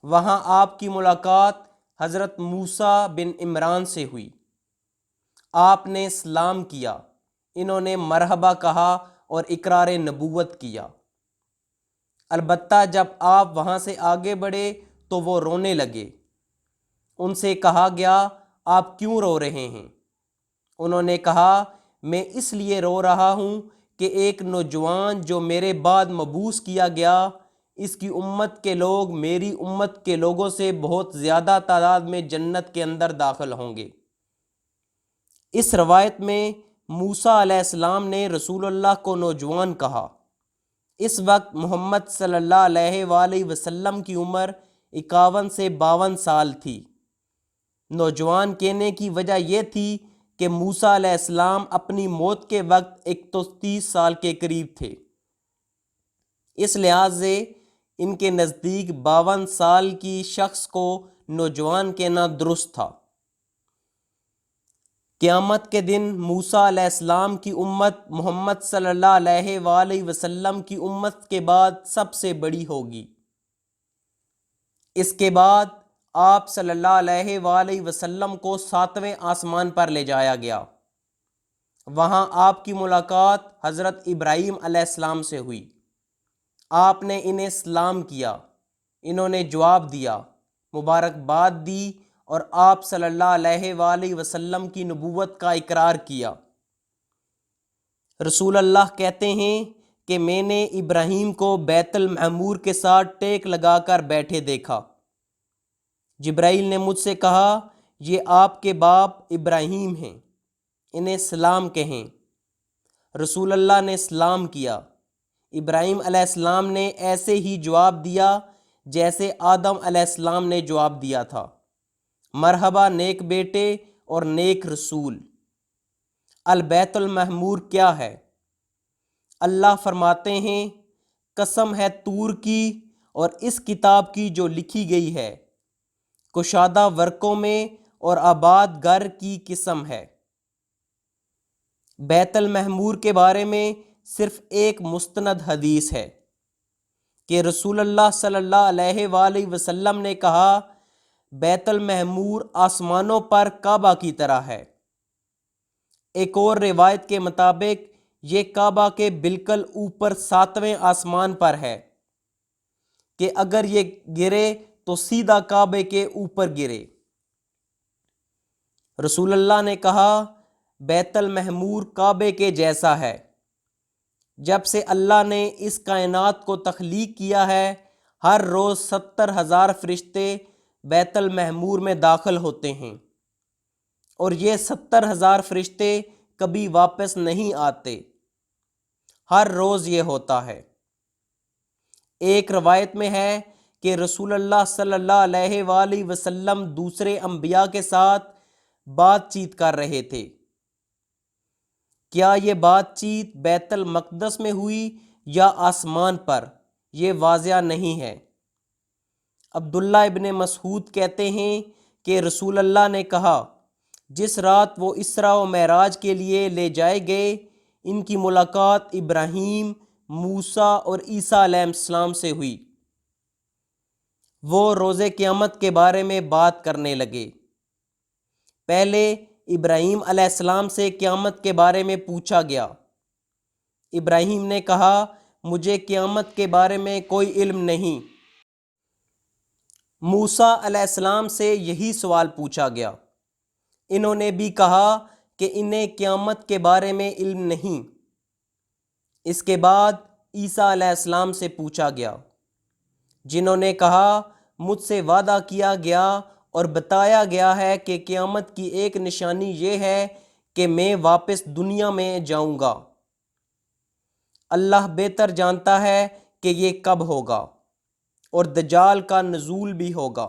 وہاں آپ کی ملاقات حضرت موسیٰ بن عمران سے ہوئی۔ آپ نے سلام کیا، انہوں نے مرحبا کہا اور اقرار نبوت کیا۔ البتہ جب آپ وہاں سے آگے بڑھے تو وہ رونے لگے۔ ان سے کہا گیا آپ کیوں رو رہے ہیں؟ انہوں نے کہا میں اس لیے رو رہا ہوں کہ ایک نوجوان جو میرے بعد مبعوث کیا گیا، اس کی امت کے لوگ میری امت کے لوگوں سے بہت زیادہ تعداد میں جنت کے اندر داخل ہوں گے۔ اس روایت میں موسیٰ علیہ السلام نے رسول اللہ کو نوجوان کہا۔ اس وقت محمد صلی اللہ علیہ وآلہ وسلم کی عمر 51 سے 52 سال تھی۔ نوجوان کہنے کی وجہ یہ تھی کہ موسیٰ علیہ السلام اپنی موت کے وقت 31 سال کے قریب تھے، اس لحاظ سے ان کے نزدیک 52 سال کی شخص کو نوجوان کہنا درست تھا۔ قیامت کے دن موسیٰ علیہ السلام کی امت محمد صلی اللہ علیہ وآلہ وسلم کی امت کے بعد سب سے بڑی ہوگی۔ اس کے بعد آپ صلی اللہ علیہ وآلہ وسلم کو 7ویں آسمان پر لے جایا گیا۔ وہاں آپ کی ملاقات حضرت ابراہیم علیہ السلام سے ہوئی۔ آپ نے انہیں سلام کیا، انہوں نے جواب دیا، مبارکباد دی اور آپ صلی اللہ علیہ وآلہ وسلم کی نبوت کا اقرار کیا۔ رسول اللہ کہتے ہیں کہ میں نے ابراہیم کو بیت المعمور کے ساتھ ٹیک لگا کر بیٹھے دیکھا۔ جبرائیل نے مجھ سے کہا یہ آپ کے باپ ابراہیم ہیں، انہیں سلام کہیں۔ رسول اللہ نے سلام کیا۔ ابراہیم علیہ السلام نے ایسے ہی جواب دیا جیسے آدم علیہ السلام نے جواب دیا تھا، مرحبا نیک بیٹے اور نیک رسول۔ البیت المعمور کیا ہے؟ اللہ فرماتے ہیں قسم ہے طور کی اور اس کتاب کی جو لکھی گئی ہے، کشادہ ورقوں میں اور آباد گھر کی قسم ہے۔ بیت المحمور کے بارے میں صرف ایک مستند حدیث ہے کہ رسول اللہ صلی اللہ علیہ وآلہ وسلم نے کہا، بیت المحمور آسمانوں پر کعبہ کی طرح ہے۔ ایک اور روایت کے مطابق یہ کعبہ کے بالکل اوپر 7ویں آسمان پر ہے کہ اگر یہ گرے تو سیدھا کعبے کے اوپر گرے۔ رسول اللہ نے کہا، بیت المحمور کعبے کے جیسا ہے۔ جب سے اللہ نے اس کائنات کو تخلیق کیا ہے، ہر روز 70,000 فرشتے بیت المحمور میں داخل ہوتے ہیں، اور یہ 70,000 فرشتے کبھی واپس نہیں آتے۔ ہر روز یہ ہوتا ہے۔ ایک روایت میں ہے کہ رسول اللہ صلی اللہ علیہ وآلہ وسلم دوسرے انبیاء کے ساتھ بات چیت کر رہے تھے۔ کیا یہ بات چیت بیت المقدس میں ہوئی یا آسمان پر، یہ واضح نہیں ہے۔ عبداللہ ابن مسعود کہتے ہیں کہ رسول اللہ نے کہا، جس رات وہ اسراء و معراج کے لیے لے جائے گئے، ان کی ملاقات ابراہیم، موسیٰ اور عیسیٰ علیہ السلام سے ہوئی۔ وہ روز قیامت کے بارے میں بات کرنے لگے۔ پہلے ابراہیم علیہ السلام سے قیامت کے بارے میں پوچھا گیا۔ ابراہیم نے کہا، مجھے قیامت کے بارے میں کوئی علم نہیں۔ موسیٰ علیہ السلام سے یہی سوال پوچھا گیا۔ انہوں نے بھی کہا کہ انہیں قیامت کے بارے میں علم نہیں۔ اس کے بعد عیسیٰ علیہ السلام سے پوچھا گیا، جنہوں نے کہا، مجھ سے وعدہ کیا گیا اور بتایا گیا ہے کہ قیامت کی ایک نشانی یہ ہے کہ میں واپس دنیا میں جاؤں گا۔ اللہ بہتر جانتا ہے کہ یہ کب ہوگا اور دجال کا نزول بھی ہوگا۔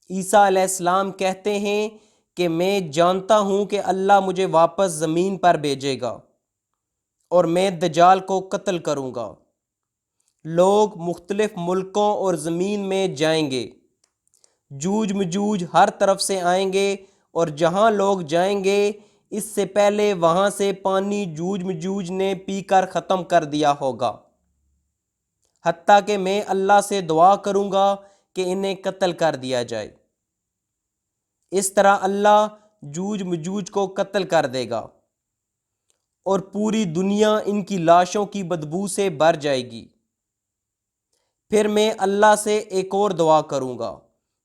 عیسیٰ علیہ السلام کہتے ہیں کہ میں جانتا ہوں کہ اللہ مجھے واپس زمین پر بھیجے گا اور میں دجال کو قتل کروں گا۔ لوگ مختلف ملکوں اور زمین میں جائیں گے، جوج مجوج ہر طرف سے آئیں گے، اور جہاں لوگ جائیں گے اس سے پہلے وہاں سے پانی جوج مجوج نے پی کر ختم کر دیا ہوگا، حتیٰ کہ میں اللہ سے دعا کروں گا کہ انہیں قتل کر دیا جائے۔ اس طرح اللہ جوج مجوج کو قتل کر دے گا اور پوری دنیا ان کی لاشوں کی بدبو سے بھر جائے گی۔ پھر میں اللہ سے ایک اور دعا کروں گا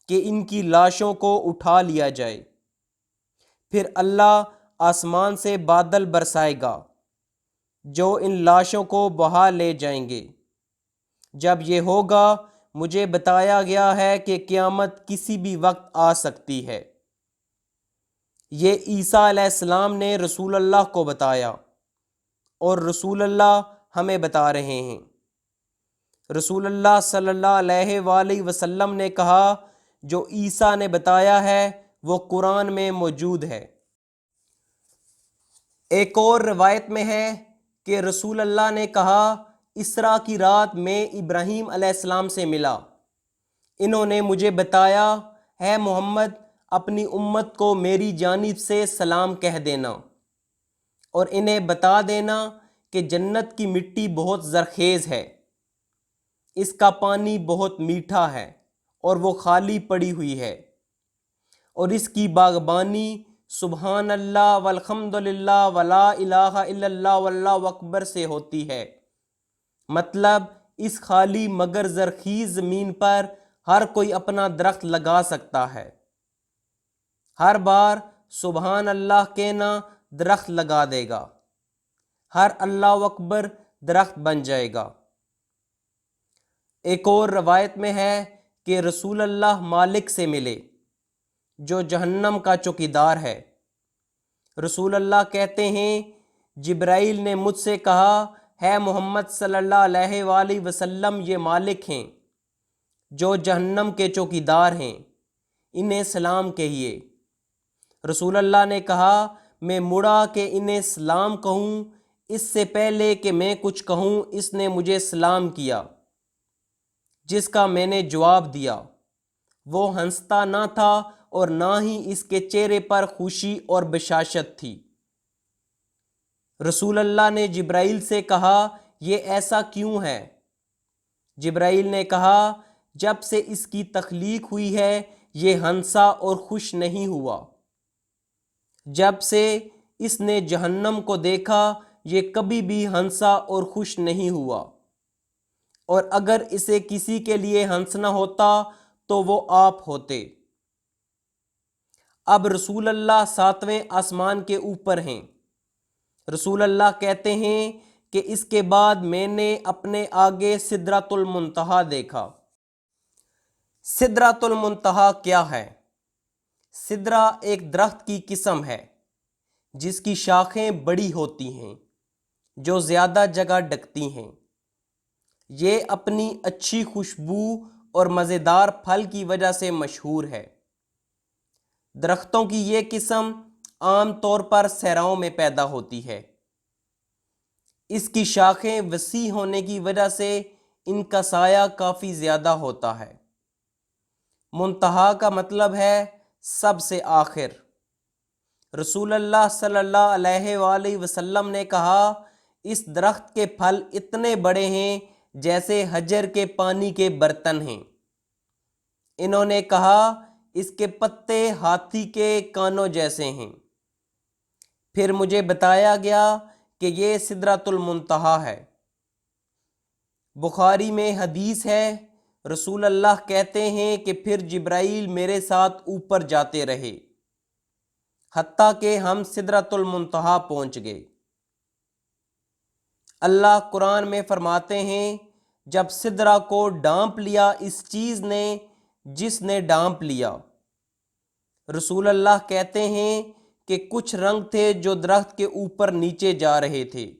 کہ ان کی لاشوں کو اٹھا لیا جائے۔ پھر اللہ آسمان سے بادل برسائے گا جو ان لاشوں کو بہا لے جائیں گے۔ جب یہ ہوگا، مجھے بتایا گیا ہے کہ قیامت کسی بھی وقت آ سکتی ہے۔ یہ عیسیٰ علیہ السلام نے رسول اللہ کو بتایا اور رسول اللہ ہمیں بتا رہے ہیں۔ رسول اللہ صلی اللہ علیہ وآلہ وسلم نے کہا، جو عیسیٰ نے بتایا ہے وہ قرآن میں موجود ہے۔ ایک اور روایت میں ہے کہ رسول اللہ نے کہا، اسراء کی رات میں ابراہیم علیہ السلام سے ملا۔ انہوں نے مجھے بتایا، ہے محمد، اپنی امت کو میری جانب سے سلام کہہ دینا اور انہیں بتا دینا کہ جنت کی مٹی بہت زرخیز ہے، اس کا پانی بہت میٹھا ہے اور وہ خالی پڑی ہوئی ہے، اور اس کی باغبانی سبحان اللہ والحمد للہ ولا الہ الا اللہ واللہ اکبر سے ہوتی ہے۔ مطلب اس خالی مگر زرخیز زمین پر ہر کوئی اپنا درخت لگا سکتا ہے۔ ہر بار سبحان اللہ کہنا درخت لگا دے گا، ہر اللہ اکبر درخت بن جائے گا۔ ایک اور روایت میں ہے کہ رسول اللہ مالک سے ملے جو جہنم کا چوکیدار ہے۔ رسول اللہ کہتے ہیں، جبرائیل نے مجھ سے کہا، ہے محمد صلی اللہ علیہ وآلہ وسلم، یہ مالک ہیں جو جہنم کے چوکیدار ہیں، انہیں سلام کہیے۔ رسول اللہ نے کہا، میں مڑا کہ انہیں سلام کہوں، اس سے پہلے کہ میں کچھ کہوں اس نے مجھے سلام کیا، جس کا میں نے جواب دیا۔ وہ ہنستا نہ تھا اور نہ ہی اس کے چہرے پر خوشی اور بشاشت تھی۔ رسول اللہ نے جبرائیل سے کہا یہ ایسا کیوں ہے؟ جبرائیل نے کہا جب سے اس کی تخلیق ہوئی ہے یہ ہنسا اور خوش نہیں ہوا، جب سے اس نے جہنم کو دیکھا یہ کبھی بھی ہنسا اور خوش نہیں ہوا، اور اگر اسے کسی کے لیے ہنسنا ہوتا تو وہ آپ ہوتے۔ اب رسول اللہ 7ویں آسمان کے اوپر ہیں۔ رسول اللہ کہتے ہیں کہ اس کے بعد میں نے اپنے آگے سدرۃ المنتہا دیکھا۔ سدرۃ المنتہا کیا ہے؟ سدرہ ایک درخت کی قسم ہے جس کی شاخیں بڑی ہوتی ہیں، جو زیادہ جگہ ڈھکتی ہیں۔ یہ اپنی اچھی خوشبو اور مزیدار پھل کی وجہ سے مشہور ہے۔ درختوں کی یہ قسم عام طور پر صحراؤں میں پیدا ہوتی ہے۔ اس کی شاخیں وسیع ہونے کی وجہ سے ان کا سایہ کافی زیادہ ہوتا ہے۔ منتہا کا مطلب ہے سب سے آخر۔ رسول اللہ صلی اللہ علیہ وآلہ وسلم نے کہا اس درخت کے پھل اتنے بڑے ہیں جیسے حجر کے پانی کے برتن ہیں۔ انہوں نے کہا اس کے پتے ہاتھی کے کانوں جیسے ہیں۔ پھر مجھے بتایا گیا کہ یہ سدرۃ المنتہا ہے۔ بخاری میں حدیث ہے، رسول اللہ کہتے ہیں کہ پھر جبرائیل میرے ساتھ اوپر جاتے رہے حتیٰ کہ ہم سدرۃ المنتہا پہنچ گئے۔ اللہ قرآن میں فرماتے ہیں جب سدرہ کو ڈانپ لیا اس چیز نے جس نے ڈانپ لیا۔ رسول اللہ کہتے ہیں کہ کچھ رنگ تھے جو درخت کے اوپر نیچے جا رہے تھے،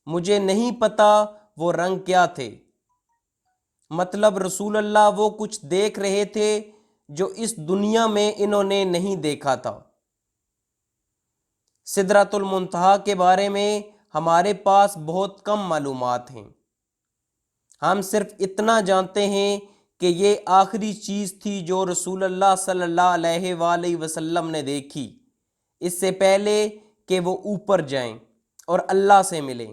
مجھے نہیں پتا وہ رنگ کیا تھے۔ مطلب رسول اللہ وہ کچھ دیکھ رہے تھے جو اس دنیا میں انہوں نے نہیں دیکھا تھا۔ سدرۃ المنتہا کے بارے میں ہمارے پاس بہت کم معلومات ہیں۔ ہم صرف اتنا جانتے ہیں کہ یہ آخری چیز تھی جو رسول اللہ صلی اللہ علیہ وآلہ وسلم نے دیکھی، اس سے پہلے کہ وہ اوپر جائیں اور اللہ سے ملیں۔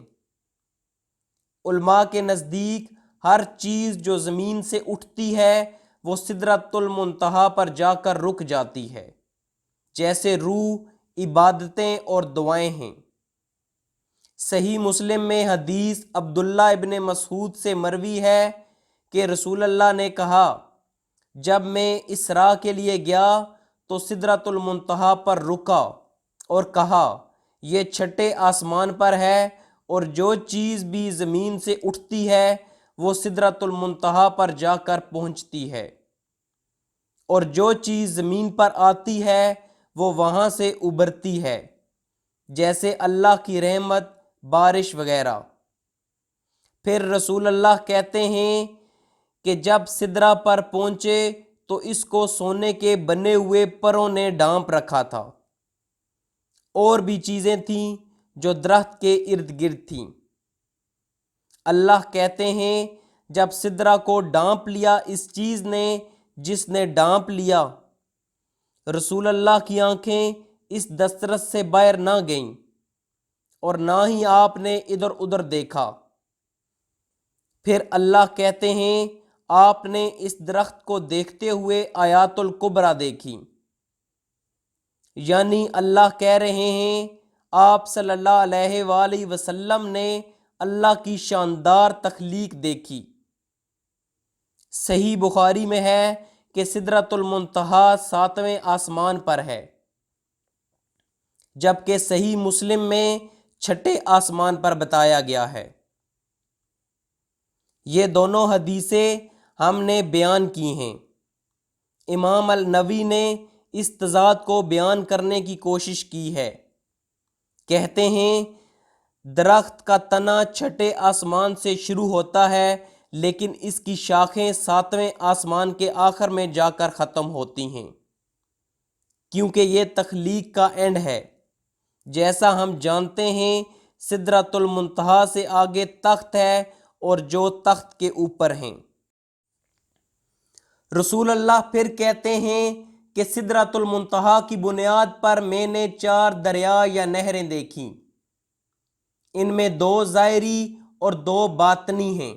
علماء کے نزدیک ہر چیز جو زمین سے اٹھتی ہے وہ سدرۃ المنتہا پر جا کر رک جاتی ہے، جیسے روح، عبادتیں اور دعائیں ہیں۔ صحیح مسلم میں حدیث عبداللہ ابن مسعود سے مروی ہے کہ رسول اللہ نے کہا جب میں اسراء کے لیے گیا تو سدرۃ المنتہا پر رکا اور کہا یہ چھٹے آسمان پر ہے، اور جو چیز بھی زمین سے اٹھتی ہے وہ سدرۃ المنتہا پر جا کر پہنچتی ہے، اور جو چیز زمین پر آتی ہے وہ وہاں سے ابھرتی ہے، جیسے اللہ کی رحمت، بارش وغیرہ۔ پھر رسول اللہ کہتے ہیں کہ جب سدرہ پر پہنچے تو اس کو سونے کے بنے ہوئے پروں نے ڈھانپ رکھا تھا، اور بھی چیزیں تھیں جو درخت کے ارد گرد تھیں۔ اللہ کہتے ہیں جب سدرہ کو ڈھانپ لیا اس چیز نے جس نے ڈھانپ لیا، رسول اللہ کی آنکھیں اس دسترس سے باہر نہ گئیں اور نہ ہی آپ نے ادھر ادھر دیکھا۔ پھر اللہ کہتے ہیں آپ نے اس درخت کو دیکھتے ہوئے آیات الکبریٰ دیکھی، یعنی اللہ کہہ رہے ہیں آپ صلی اللہ علیہ وآلہ وسلم نے اللہ کی شاندار تخلیق دیکھی۔ صحیح بخاری میں ہے کہ سدرۃ المنتہا 7ویں آسمان پر ہے، جبکہ صحیح مسلم میں چھٹے آسمان پر بتایا گیا ہے۔ یہ دونوں حدیثیں ہم نے بیان کی ہیں۔ امام النووی نے اس تضاد کو بیان کرنے کی کوشش کی ہے۔ کہتے ہیں درخت کا تنا چھٹے آسمان سے شروع ہوتا ہے لیکن اس کی شاخیں 7ویں آسمان کے آخر میں جا کر ختم ہوتی ہیں، کیونکہ یہ تخلیق کا اینڈ ہے۔ جیسا ہم جانتے ہیں سدرۃ المنتہا سے آگے تخت ہے اور جو تخت کے اوپر ہیں۔ رسول اللہ پھر کہتے ہیں کہ سدرۃ المنتہا کی بنیاد پر میں نے 4 دریا یا نہریں دیکھیں۔ ان میں 2 ظاہری اور 2 باطنی ہیں۔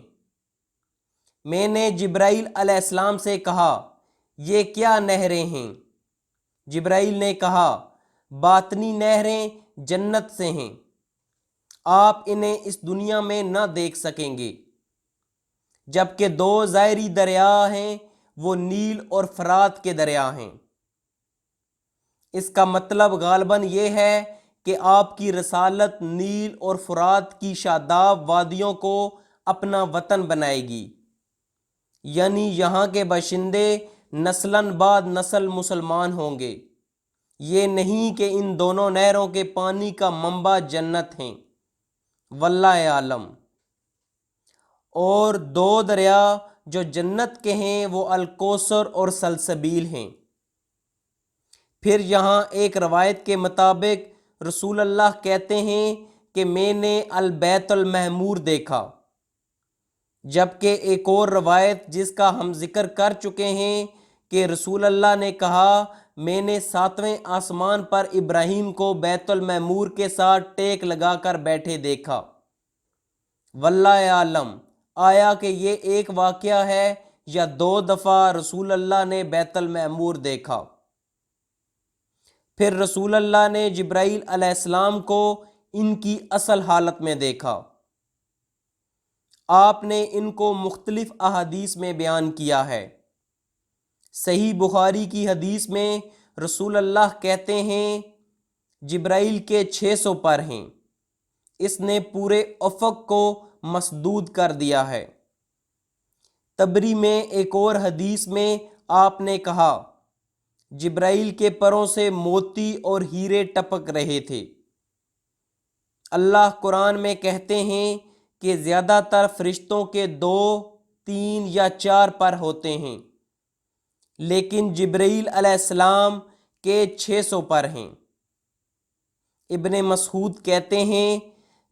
میں نے جبرائیل علیہ السلام سے کہا یہ کیا نہریں ہیں؟ جبرائیل نے کہا باطنی نہریں جنت سے ہیں، آپ انہیں اس دنیا میں نہ دیکھ سکیں گے، جبکہ 2 ظاہری دریا ہیں، وہ نیل اور فرات کے دریا ہیں۔ اس کا مطلب غالباً یہ ہے کہ آپ کی رسالت نیل اور فرات کی شاداب وادیوں کو اپنا وطن بنائے گی، یعنی یہاں کے باشندے نسلاً بعد نسل مسلمان ہوں گے۔ یہ نہیں کہ ان دونوں نہروں کے پانی کا منبع جنت ہیں، واللہ عالم۔ اور 2 دریا جو جنت کے ہیں وہ الکوثر اور سلسبیل ہیں۔ پھر یہاں ایک روایت کے مطابق رسول اللہ کہتے ہیں کہ میں نے البیت المعمور دیکھا، جبکہ ایک اور روایت جس کا ہم ذکر کر چکے ہیں کہ رسول اللہ نے کہا میں نے 7ویں آسمان پر ابراہیم کو بیت المعمور کے ساتھ ٹیک لگا کر بیٹھے دیکھا۔ واللہ عالم آیا کہ یہ ایک واقعہ ہے یا 2 دفعہ رسول اللہ نے بیت المعمور دیکھا۔ پھر رسول اللہ نے جبرائیل علیہ السلام کو ان کی اصل حالت میں دیکھا۔ آپ نے ان کو مختلف احادیث میں بیان کیا ہے۔ صحیح بخاری کی حدیث میں رسول اللہ کہتے ہیں جبرائیل کے 600 پر ہیں، اس نے پورے افق کو مسدود کر دیا ہے۔ تبری میں ایک اور حدیث میں آپ نے کہا جبرائیل کے پروں سے موتی اور ہیرے ٹپک رہے تھے۔ اللہ قرآن میں کہتے ہیں کہ زیادہ تر فرشتوں کے 2، 3 یا 4 پر ہوتے ہیں، لیکن جبرائیل علیہ السلام کے 600 پر ہیں۔ ابن مسعود کہتے ہیں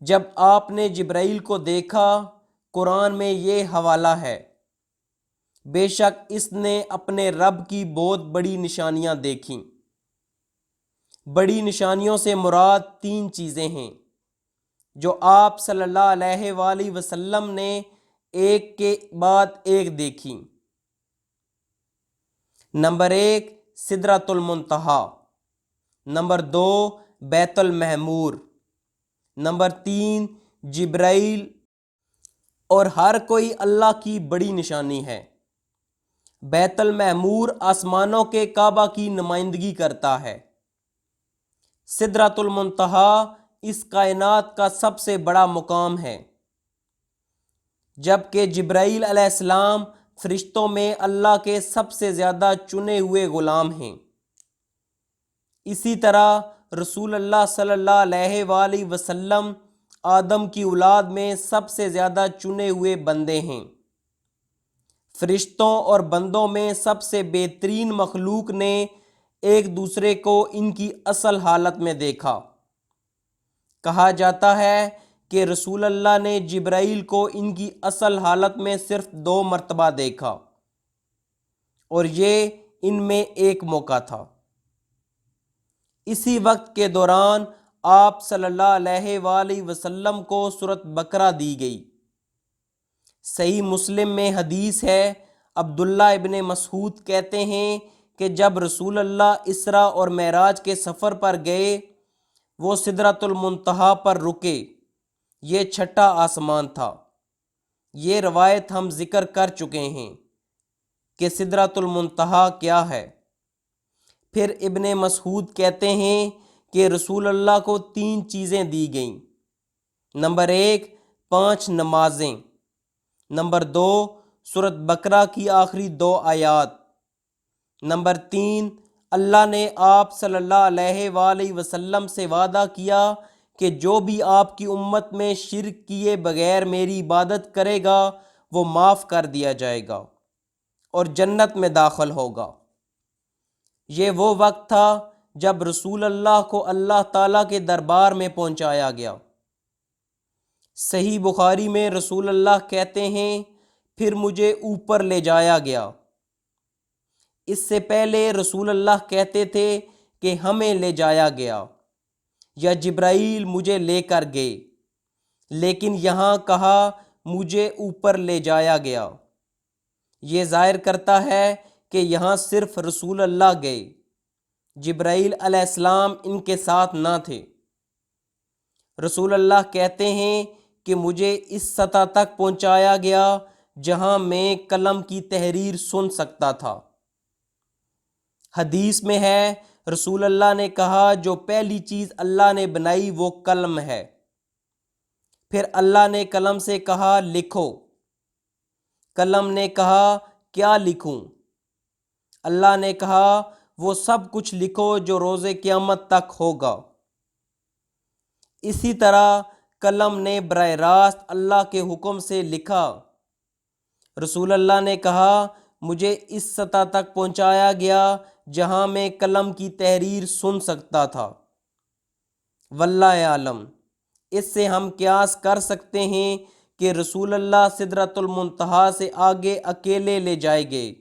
جب آپ نے جبرائیل کو دیکھا، قرآن میں یہ حوالہ ہے، بے شک اس نے اپنے رب کی بہت بڑی نشانیاں دیکھیں۔ بڑی نشانیوں سے مراد 3 چیزیں ہیں جو آپ صلی اللہ علیہ وآلہ وسلم نے ایک کے بعد ایک دیکھی۔ نمبر 1 سدرۃ المنتہا، نمبر 2 بیت المعمور، نمبر 3 جبرائیل۔ اور ہر کوئی اللہ کی بڑی نشانی ہے۔ بیت المعمور آسمانوں کے کعبہ کی نمائندگی کرتا ہے۔ سدرۃ المنتہا اس کائنات کا سب سے بڑا مقام ہے، جبکہ جبرائیل علیہ السلام فرشتوں میں اللہ کے سب سے زیادہ چنے ہوئے غلام ہیں۔ اسی طرح رسول اللہ صلی اللہ علیہ وآلہ وسلم آدم کی اولاد میں سب سے زیادہ چنے ہوئے بندے ہیں۔ فرشتوں اور بندوں میں سب سے بہترین مخلوق نے ایک دوسرے کو ان کی اصل حالت میں دیکھا۔ کہا جاتا ہے کہ رسول اللہ نے جبرائیل کو ان کی اصل حالت میں صرف 2 مرتبہ دیکھا، اور یہ ان میں ایک موقع تھا۔ اسی وقت کے دوران آپ صلی اللہ علیہ وآلہ وسلم کو سورۃ بقرہ دی گئی۔ صحیح مسلم میں حدیث ہے، عبداللہ ابن مسعود کہتے ہیں کہ جب رسول اللہ اسراء اور معراج کے سفر پر گئے، وہ سدرۃ المنتہا پر رکے، یہ 6واں آسمان تھا۔ یہ روایت ہم ذکر کر چکے ہیں کہ سدرۃ المنتہا کیا ہے۔ پھر ابن مسعود کہتے ہیں کہ رسول اللہ کو 3 چیزیں دی گئیں۔ نمبر 1 5 نمازیں، نمبر 2 سورۃ بقرہ کی آخری 2 آیات، نمبر 3 اللہ نے آپ صلی اللہ علیہ وآلہ وسلم سے وعدہ کیا کہ جو بھی آپ کی امت میں شرک کیے بغیر میری عبادت کرے گا وہ معاف کر دیا جائے گا اور جنت میں داخل ہوگا۔ یہ وہ وقت تھا جب رسول اللہ کو اللہ تعالیٰ کے دربار میں پہنچایا گیا۔ صحیح بخاری میں رسول اللہ کہتے ہیں پھر مجھے اوپر لے جایا گیا۔ اس سے پہلے رسول اللہ کہتے تھے کہ ہمیں لے جایا گیا یا جبرائیل مجھے لے کر گئے۔ لیکن یہاں کہا مجھے اوپر لے جایا گیا۔ یہ ظاہر کرتا ہے کہ یہاں صرف رسول اللہ گئے، جبرائیل علیہ السلام ان کے ساتھ نہ تھے۔ رسول اللہ کہتے ہیں کہ مجھے اس سطح تک پہنچایا گیا جہاں میں قلم کی تحریر سن سکتا تھا۔ حدیث میں ہے رسول اللہ نے کہا جو پہلی چیز اللہ نے بنائی وہ قلم ہے۔ پھر اللہ نے قلم سے کہا لکھو۔ قلم نے کہا کیا لکھوں؟ اللہ نے کہا وہ سب کچھ لکھو جو روز قیامت تک ہوگا۔ اسی طرح قلم نے براہ راست اللہ کے حکم سے لکھا۔ رسول اللہ نے کہا مجھے اس سطح تک پہنچایا گیا جہاں میں قلم کی تحریر سن سکتا تھا۔ واللہ عالم، اس سے ہم قیاس کر سکتے ہیں کہ رسول اللہ سدرۃ المنتہا سے آگے اکیلے لے جائے گئے۔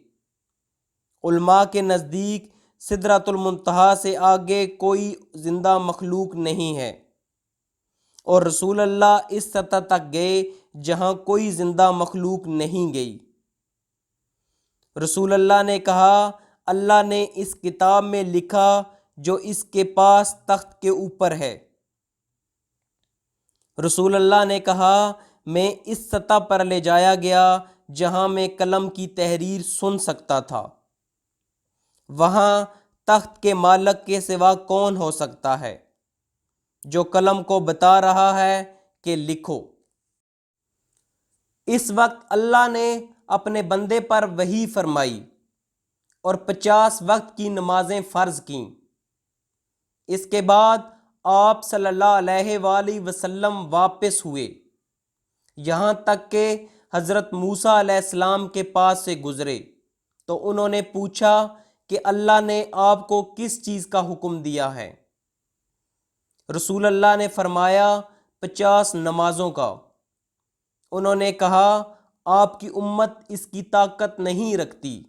علماء کے نزدیک سدرۃ المنتہا سے آگے کوئی زندہ مخلوق نہیں ہے، اور رسول اللہ اس سطح تک گئے جہاں کوئی زندہ مخلوق نہیں گئی۔ رسول اللہ نے کہا اللہ نے اس کتاب میں لکھا جو اس کے پاس تخت کے اوپر ہے۔ رسول اللہ نے کہا میں اس سطح پر لے جایا گیا جہاں میں قلم کی تحریر سن سکتا تھا۔ وہاں تخت کے مالک کے سوا کون ہو سکتا ہے جو قلم کو بتا رہا ہے کہ لکھو۔ اس وقت اللہ نے اپنے بندے پر وحی فرمائی اور 50 وقت کی نمازیں فرض کیں۔ اس کے بعد آپ صلی اللہ علیہ وآلہ وسلم واپس ہوئے، یہاں تک کہ حضرت موسیٰ علیہ السلام کے پاس سے گزرے تو انہوں نے پوچھا کہ اللہ نے آپ کو کس چیز کا حکم دیا ہے؟ رسول اللہ نے فرمایا 50 نمازوں کا۔ انہوں نے کہا آپ کی امت اس کی طاقت نہیں رکھتی،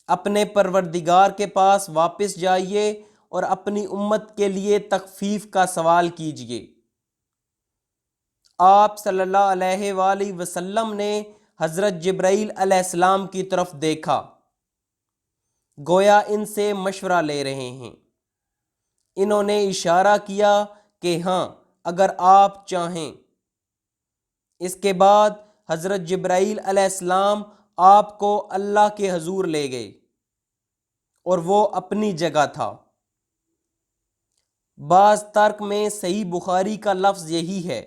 اپنے پروردگار کے پاس واپس جائیے اور اپنی امت کے لیے تخفیف کا سوال کیجیے۔ آپ صلی اللہ علیہ وآلہ وسلم نے حضرت جبرائیل علیہ السلام کی طرف دیکھا، گویا ان سے مشورہ لے رہے ہیں۔ انہوں نے اشارہ کیا کہ ہاں اگر آپ چاہیں۔ اس کے بعد حضرت جبرائیل علیہ السلام آپ کو اللہ کے حضور لے گئے اور وہ اپنی جگہ تھا۔ بعض ترک میں صحیح بخاری کا لفظ یہی ہے،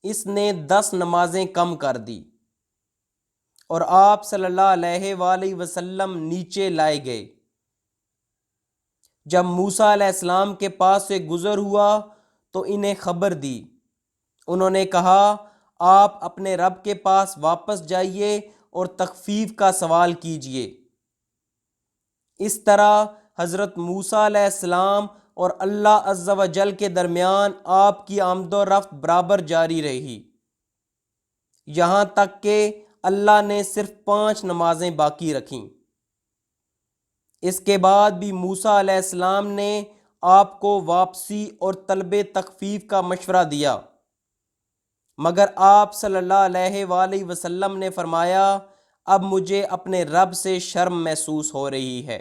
اس نے 10 نمازیں کم کر دی اور آپ صلی اللہ علیہ وآلہ وسلم نیچے لائے گئے۔ جب موسیٰ علیہ السلام کے پاس سے گزر ہوا تو انہیں خبر دی۔ انہوں نے کہا آپ اپنے رب کے پاس واپس جائیے اور تخفیف کا سوال کیجیے۔ اس طرح حضرت موسیٰ علیہ السلام اور اللہ عز و جل کے درمیان آپ کی آمد و رفت برابر جاری رہی، یہاں تک کہ اللہ نے صرف 5 نمازیں باقی رکھیں۔ اس کے بعد بھی موسیٰ علیہ السلام نے آپ کو واپسی اور طلب تخفیف کا مشورہ دیا، مگر آپ صلی اللہ علیہ وآلہ وسلم نے فرمایا اب مجھے اپنے رب سے شرم محسوس ہو رہی ہے،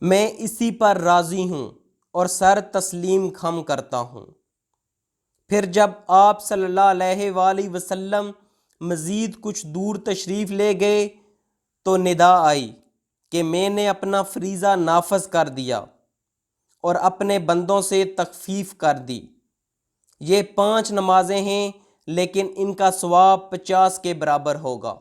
میں اسی پر راضی ہوں اور سر تسلیم خم کرتا ہوں۔ پھر جب آپ صلی اللہ علیہ وآلہ وسلم مزید کچھ دور تشریف لے گئے تو ندا آئی کہ میں نے اپنا فریضہ نافذ کر دیا اور اپنے بندوں سے تخفیف کر دی۔ یہ 5 نمازیں ہیں لیکن ان کا ثواب 50 کے برابر ہوگا۔